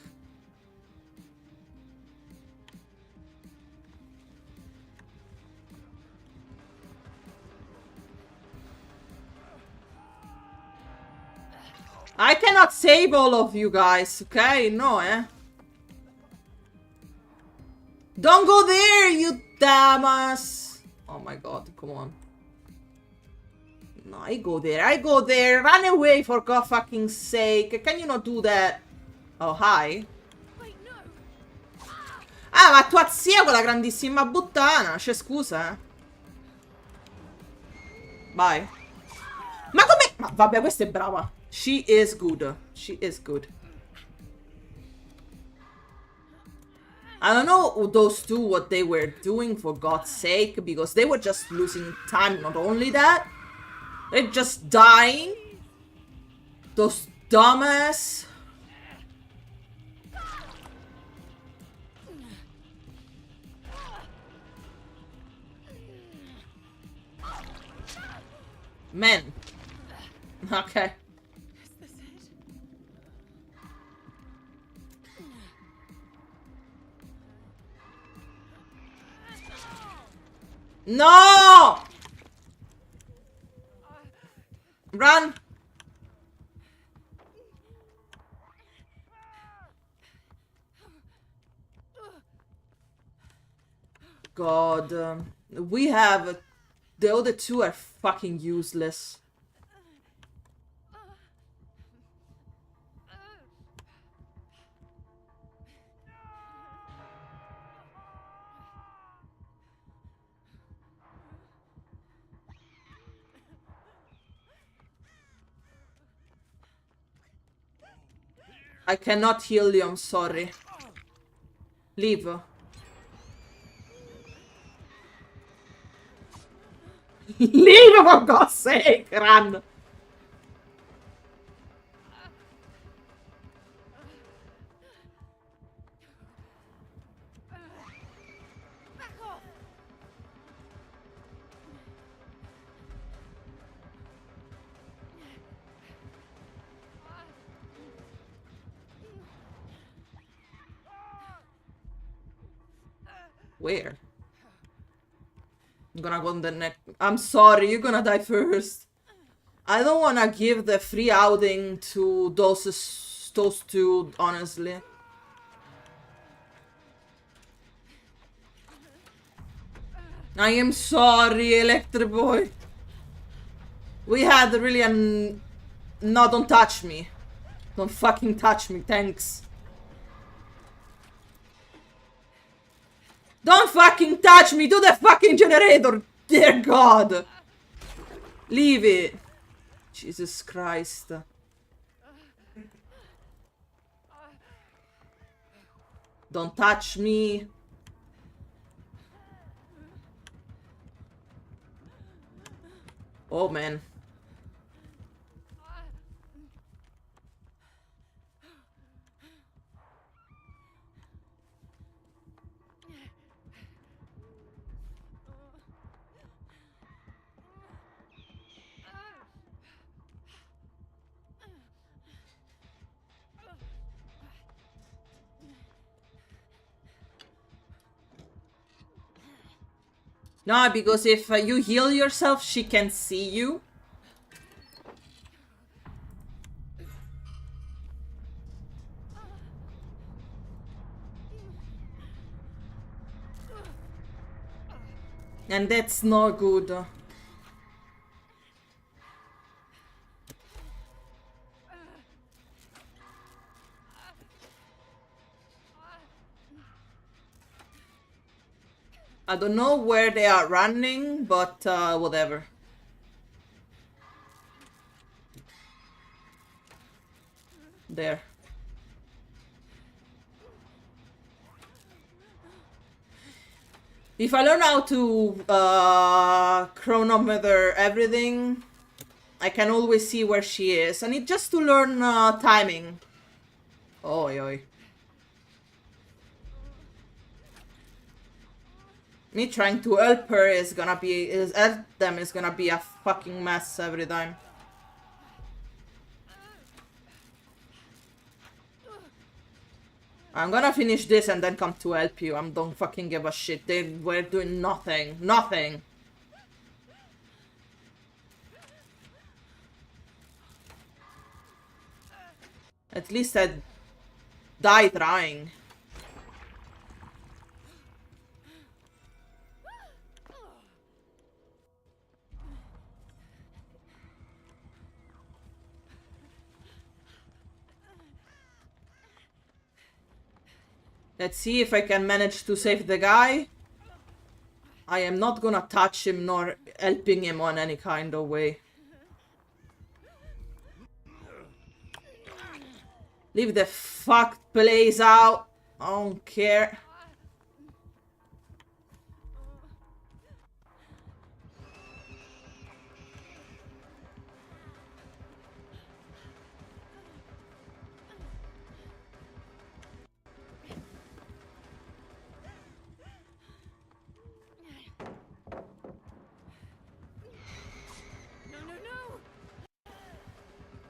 I cannot save all of you guys, okay? No, eh? Don't go there, you dumbass! Oh my god, come on. No, I go there. Run away, for god fucking sake. Can you not do that? Oh, hi. Wait, no. Ah, ma tua zia quella grandissima puttana. C'è scusa, eh. Vai. Ma come? Ma vabbè, questa è brava. She is good. She is good. I don't know those two what they were doing, for God's sake, because they were just losing time. Not only that, they're just dying. Those dumbass. Men. Okay. No! Run! God, we have... The other two are fucking useless. I cannot heal you, I'm sorry. Leave. Leave, for God's sake! Run! Back off. Where? I'm gonna go on the neck. I'm sorry, you're gonna die first. I don't wanna give the free outing to those two, honestly. I am sorry, Electric Boy. We had really an... No, don't touch me. Don't fucking touch me, thanks. Don't fucking touch me! Do the fucking generator! Dear God! Leave it! Jesus Christ. Don't touch me. Oh, man. No, because if you heal yourself, she can see you. And that's not good. I don't know where they are running, but whatever. There. If I learn how to chronometer everything, I can always see where she is. I need just to learn timing. Oi, oi. Me trying to help her is gonna be, help them is gonna be a fucking mess every time. I'm gonna finish this and then come to help you. I don't fucking give a shit. They were doing nothing. Nothing. At least I die trying. Let's see if I can manage to save the guy. I am not gonna touch him nor helping him on any kind of way. Leave the fucked place out. I don't care.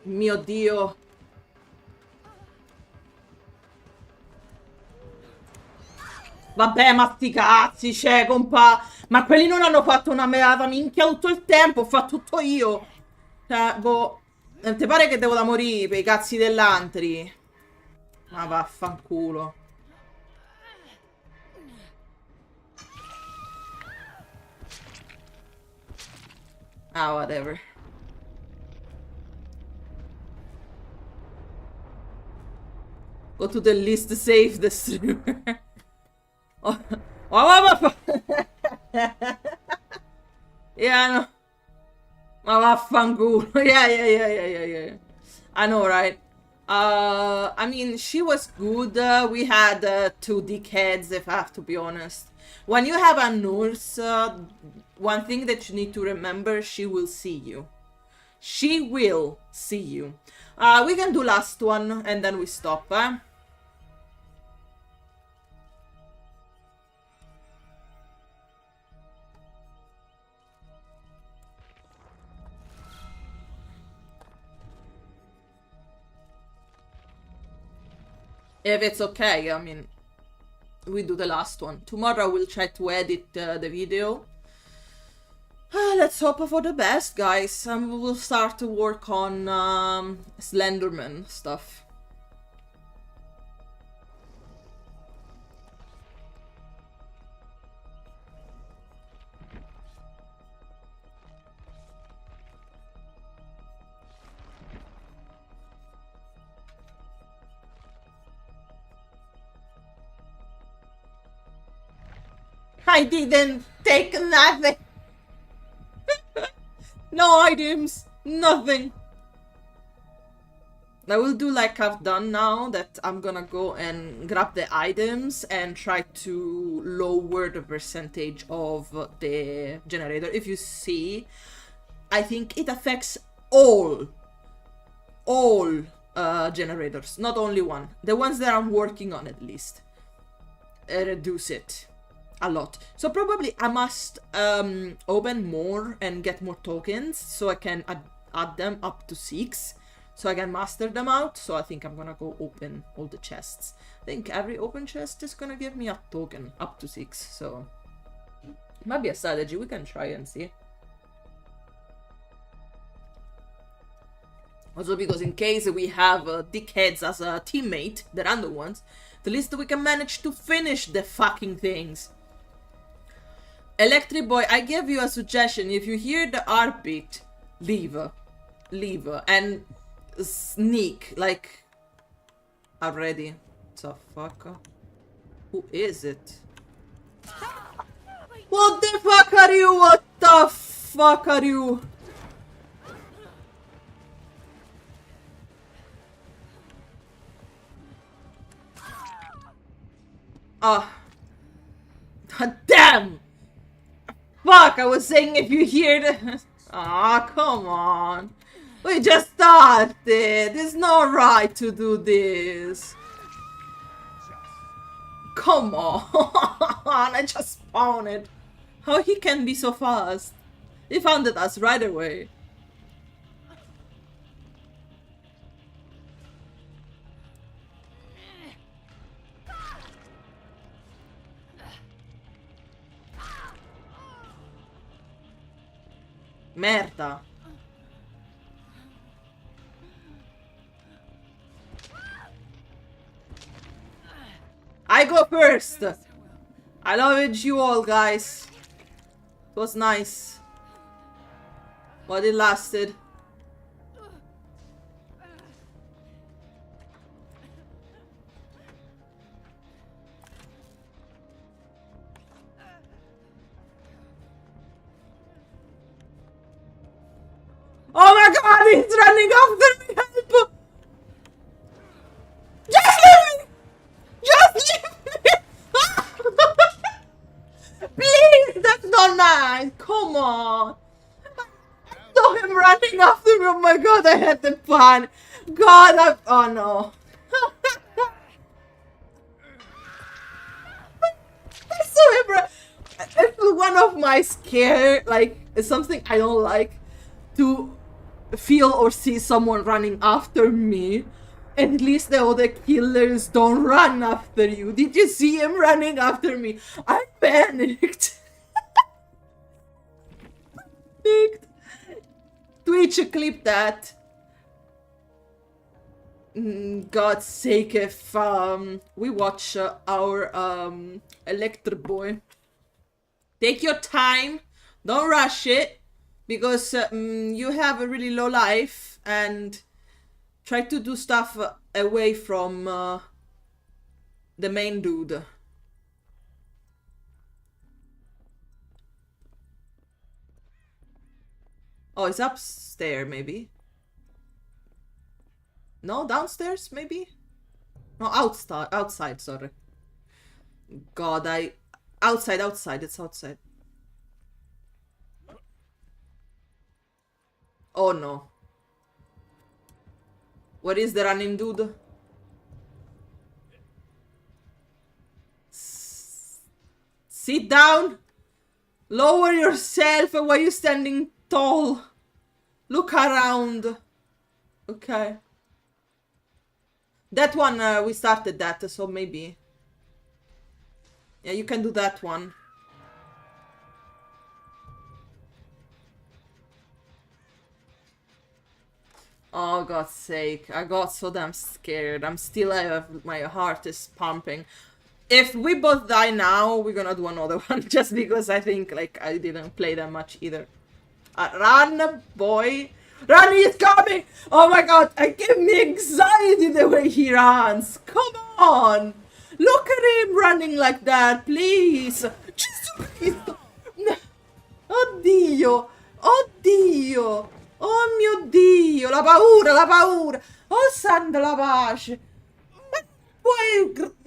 Mio Dio. Vabbè, ma sti cazzi, cioè, compa. Ma quelli non hanno fatto una melata minchia tutto il tempo, ho fatto tutto io. Cioè, boh. Non ti pare che devo da morire per i cazzi dell'antri? Ma vaffanculo. Ah, whatever. Go to the least safe destroyer. Oh, yeah, no. Ma vaffanculo. Yeah. I know, right? I mean, she was good. We had 2 dickheads, if I have to be honest. When you have a nurse, one thing that you need to remember, she will see you. She will see you. We can do last one, and then we stop, If it's okay, I mean, we do the last one. Tomorrow we'll try to edit the video. Let's hope for the best, guys. We'll start to work on Slenderman stuff. I didn't take nothing. No items. Nothing. I will do like I've done now, that I'm gonna go and grab the items and try to lower the percentage of the generator. If you see, I think it affects all generators, not only one. The ones that I'm working on, at least. Reduce it a lot. So probably I must open more and get more tokens so I can add them up to 6, so I can master them out. So I think I'm gonna go open all the chests. I think every open chest is gonna give me a token up to 6, so Might be a strategy. We can try and see. Also, because in case we have dickheads as a teammate, the random ones, at least we can manage to finish the fucking things. Electric Boy, I give you a suggestion. If you hear the heartbeat, leave, and sneak, like, already. The fuck? Who is it? What the fuck are you? What the fuck are you? Ah. Damn! Fuck, I was saying if you hear the... Ah, come on. We just started. It's not right to do this. Come on. I just spawned. How he can be so fast? He found us right away. Merda. I go first. I loved you all, guys. It was nice. But it lasted. Oh my god, he's running after me! Help! Just leave me! Just leave me! Please, that's not nice! Come on! I saw him running after me! Oh my god, I had the pan! God, oh no! I saw him run! It's one of my scare, like, it's something I don't like to feel or see someone running after me. At least the other killers don't run after you. Did you see him running after me? I panicked. Twitch, clip that. God's sake, if we watch our Electric Boy. Take your time. Don't rush it. Because you have a really low life, and try to do stuff away from the main dude. Oh, it's upstairs, maybe. No, downstairs, maybe? No, outside, sorry. God, outside, it's outside. Oh no. What is the running dude? Sit down. Lower yourself. Why are you standing tall? Look around. Okay. That one, we started that, so maybe. Yeah, you can do that one. Oh, God's sake. I got so damn scared. My heart is pumping. If we both die now, we're gonna do another one. Just because I think, like, I didn't play that much either. Run, boy. Run, he's coming! Oh my god, it gives me anxiety the way he runs. Come on. Look at him running like that, please. Jesus Cristo. Oddio. Oddio. Oh mio Dio, la paura, la paura. Oh santa la pace. Ma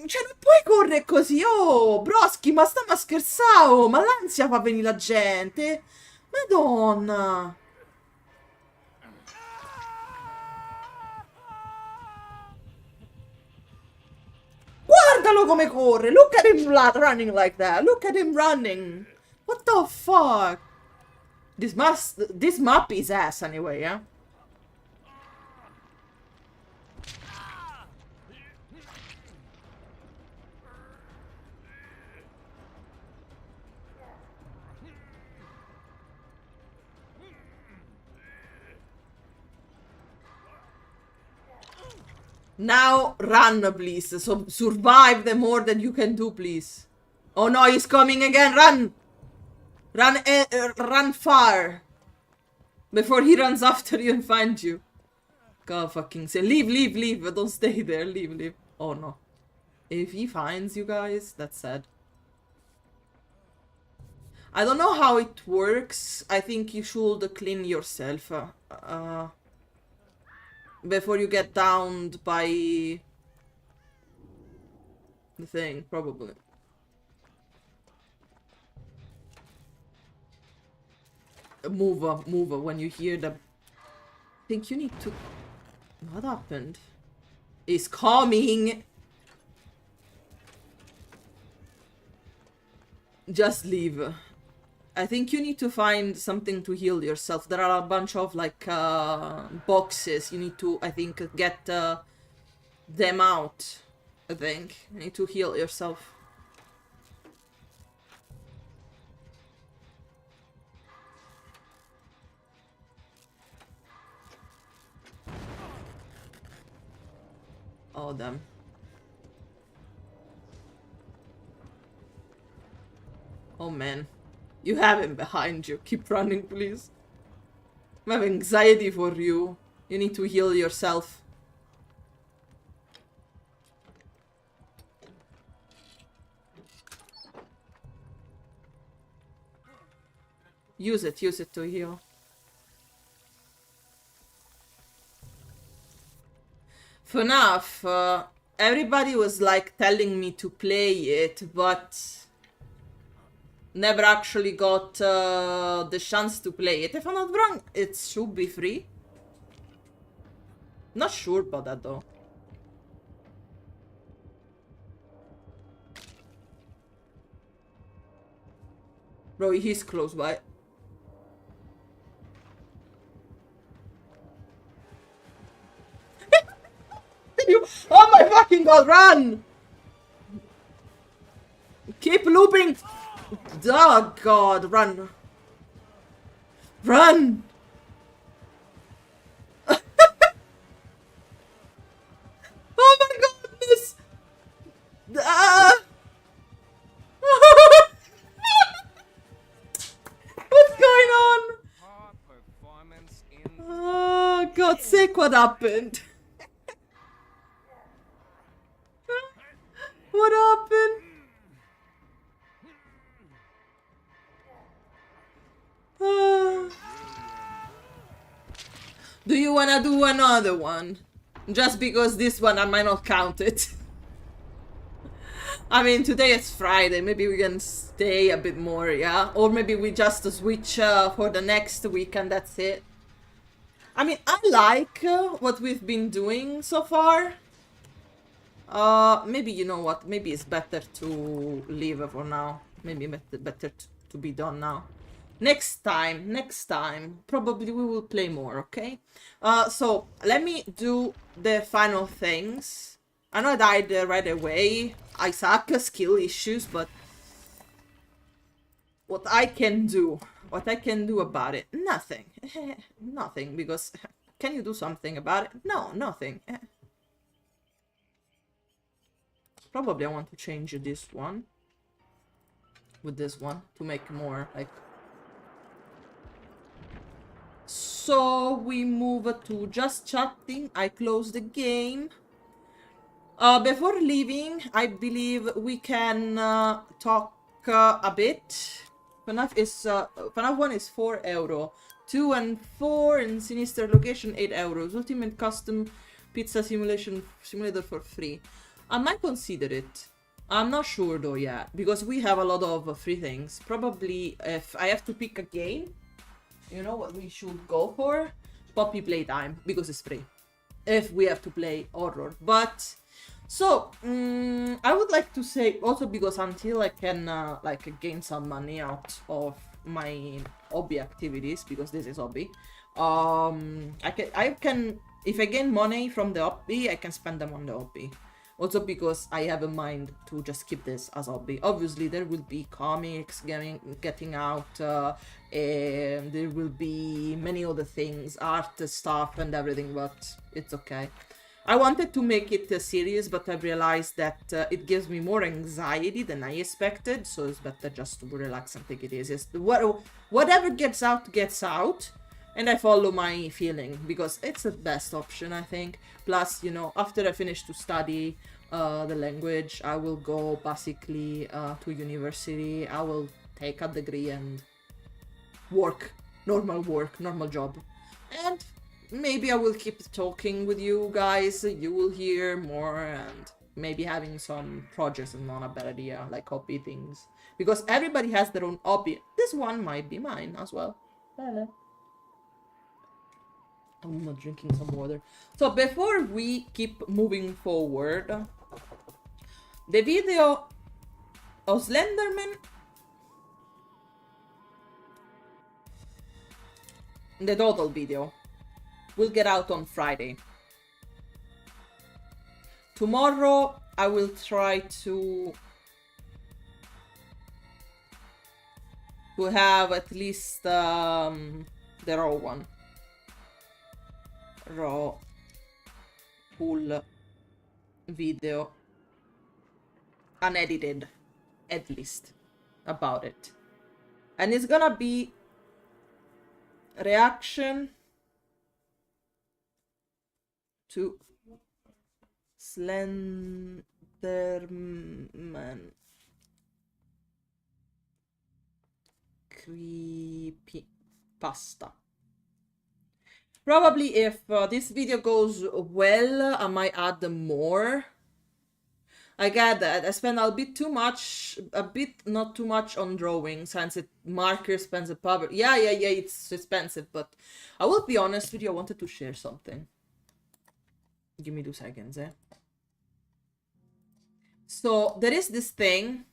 cioè, non puoi correre così. Oh, broschi, ma stiamo a scherzare. Oh, ma l'ansia fa venire la gente. Madonna. Guardalo come corre. Look at him running like that. Look at him running. What the fuck? This map is ass anyway, yeah? Now run, please. So survive the more that you can do, please. Oh no, he's coming again. Run! Run far. Before he runs after you and finds you. God fucking say. Leave. Don't stay there. Leave. Oh no. If he finds you guys, that's sad. I don't know how it works. I think you should clean yourself. Before you get downed by the thing, probably. Move when you hear the... I think you need to... What happened? He's coming! Just leave. I think you need to find something to heal yourself. There are a bunch of, like, boxes. You need to, I think, get them out. I think. You need to heal yourself. Oh, damn. Oh, man. You have him behind you. Keep running, please. I have anxiety for you. You need to heal yourself. Use it to heal. FNAF, everybody was like telling me to play it, but never actually got the chance to play it. If I'm not wrong, it should be free. Not sure about that though. Bro, he's close by. Oh my fucking god, run! Keep looping! Oh god, run! Run! Oh my goodness! Ah! What's going on? Oh God's sake, what happened? What happened? Do you wanna do another one? Just because this one I might not count it. I mean, today is Friday, maybe we can stay a bit more, yeah? Or maybe we just switch for the next week and that's it. I mean, I like what we've been doing so far. Maybe, you know what, maybe it's better to leave for now. Maybe better to be done now. Next time, probably we will play more, okay? So, let me do the final things. I know I died right away. I suck, skill issues, but... What I can do about it? Nothing. Nothing, because... Can you do something about it? No, nothing. Probably I want to change this one with this one to make more like... So we move to just chatting. I close the game. Before leaving, I believe we can talk a bit. FNAF 1 is €4. 2 and 4 in Sinister Location, €8. Ultimate Custom Pizza Simulator for free. I might consider it. I'm not sure though yet, because we have a lot of free things. Probably if I have to pick a game, you know what we should go for? Poppy Playtime, because it's free. If we have to play horror. But, so, I would like to say, also because until I can like gain some money out of my hobby activities, because this is hobby, I can, if I gain money from the hobby, I can spend them on the hobby. Also because I have in mind to just keep this as a hobby. Obviously there will be comics getting out, and there will be many other things, art stuff and everything, but it's okay. I wanted to make it serious, but I realized that it gives me more anxiety than I expected, so it's better just to relax and take it easy. Whatever gets out, and I follow my feeling, because it's the best option, I think. Plus, you know, after I finish to study the language, I will go basically to university, I will take a degree and work, normal job. And maybe I will keep talking with you guys, you will hear more, and maybe having some projects is not a bad idea, like hobby things. Because everybody has their own hobby. This one might be mine as well. Hello. I'm not drinking some water. So before we keep moving forward, the video of Slenderman, the total video, will get out on Friday. Tomorrow I will try to have at least the raw one. Raw full video, unedited, at least, about it. And it's gonna be reaction to Slenderman creepy pasta. Probably if this video goes well, I might add more. I get that. I spend a bit not too much on drawing, since marker spends a power. Yeah, it's expensive, but I will be honest with you, I wanted to share something. Give me 2 seconds, eh? So, there is this thing.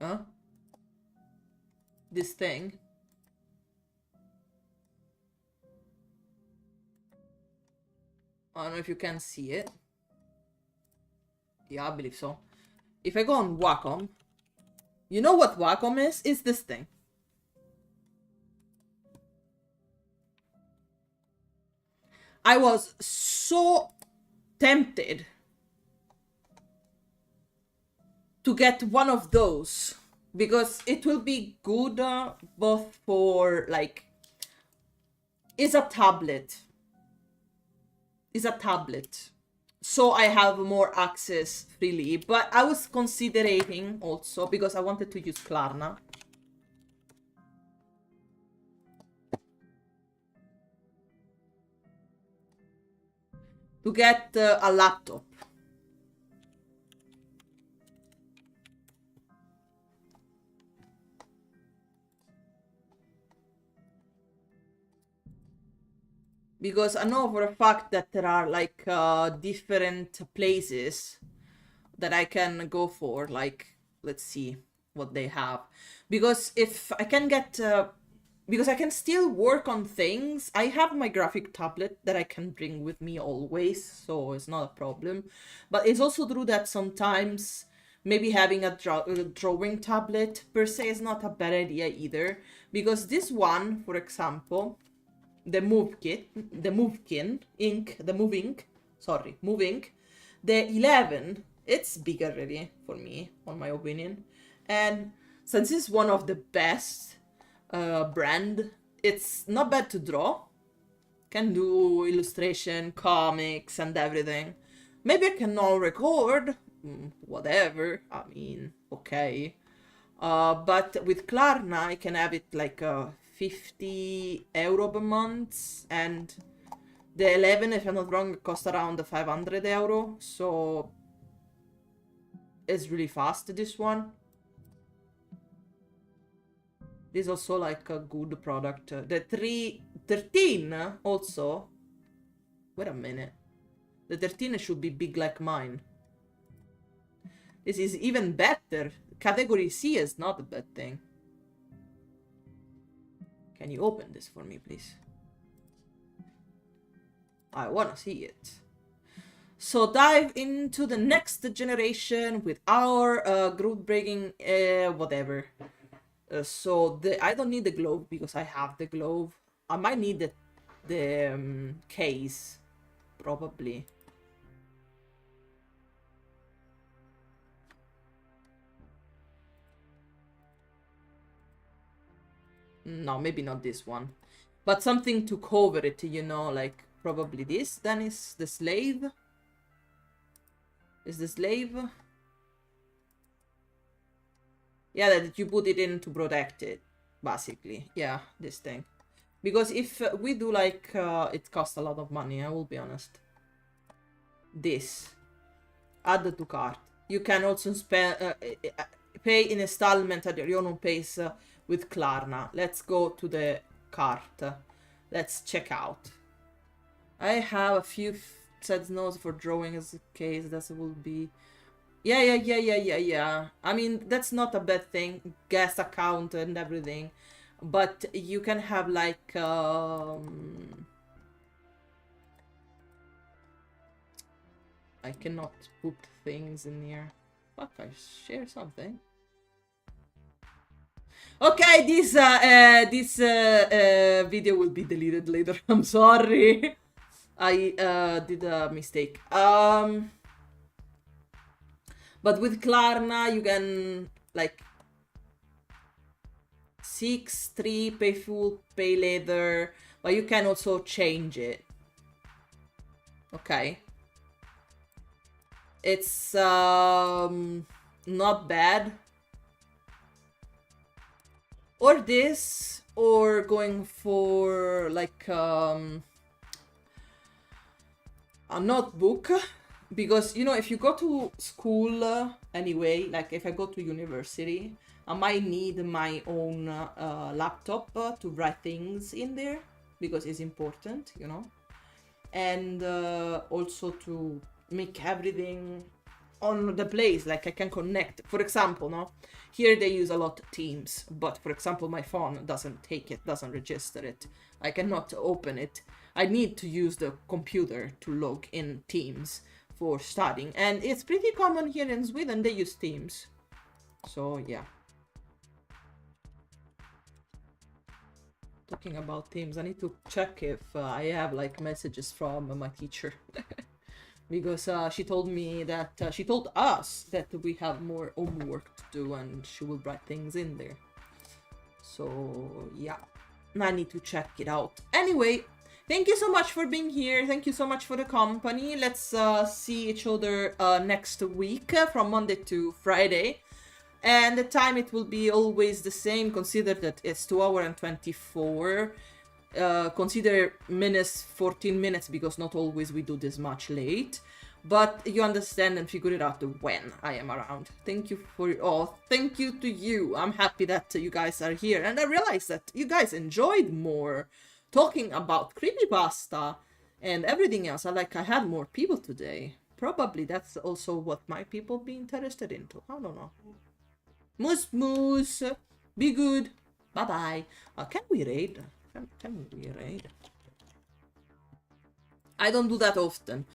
Huh? This thing. I don't know if you can see it. Yeah, I believe so. If I go on Wacom, you know what Wacom is? It's this thing. I was so tempted to get one of those, because it will be good both for, like, it's a tablet. So I have more access freely. But I was considering also, because I wanted to use Klarna, to get a laptop. Because I know for a fact that there are, like, different places that I can go for. Like, let's see what they have. Because if I can get... because I can still work on things. I have my graphic tablet that I can bring with me always, so it's not a problem. But it's also true that sometimes maybe having a drawing tablet per se is not a bad idea either. Because this one, for example... the Move Ink, the 11, it's big already for me, on my opinion. And since it's one of the best brand, it's not bad to draw. Can do illustration, comics, and everything. Maybe I cannot record, whatever, I mean, okay. But with Klarna, I can have it like 50 euro per month, and the 11, if I'm not wrong, cost around 500 euro, so it's really fast, this one. This is also like a good product. The 13 also, wait a minute, the 13 should be big like mine. This is even better. Category C is not a bad thing. Can you open this for me, please? I wanna see it. So dive into the next generation with our groundbreaking whatever. So I don't need the glove because I have the glove. I might need the case, probably. No, maybe not this one. But something to cover it, you know, like probably this. Then is the slave. Is the slave? Yeah, that you put it in to protect it, basically. Yeah, this thing. Because if we do like, it costs a lot of money, I will be honest. This. Add to cart. You can also pay in installment at your own pace with Klarna. Let's go to the cart. Let's check out. I have a few set notes for drawing as a case. That will be... Yeah. I mean, that's not a bad thing. Guest account and everything. But you can have like... I cannot put things in here. Fuck, I share something. Okay, this video will be deleted later. I'm sorry. I did a mistake. But with Klarna, you can like 6-3 pay full, pay later, but you can also change it. Okay. It's not bad. Or this, or going for like a notebook, because you know, if you go to school anyway, like if I go to university, I might need my own laptop to write things in there because it's important, you know, and also to make everything on the place, like I can connect. For example, no, here they use a lot Teams, but for example, my phone doesn't take it, doesn't register it. I cannot open it. I need to use the computer to log in Teams for studying, and it's pretty common here in Sweden. They use Teams, so yeah. Talking about Teams, I need to check if I have like messages from my teacher. Because she told me that, she told us that we have more homework to do and she will write things in there. So, yeah, I need to check it out. Anyway, thank you so much for being here. Thank you so much for the company. Let's see each other next week from Monday to Friday. And the time it will be always the same. Consider that it's 2 hours and 24. Consider minutes 14 minutes because not always we do this much late, but you understand and figure it out when I am around. Thank you for thank you to you. I'm happy that you guys are here, and I realized that you guys enjoyed more talking about creepypasta and everything else. I had more people today. Probably that's also what my people be interested into. I don't know. Moose, be good. Bye bye. Can we raid? Can we raid? I don't do that often.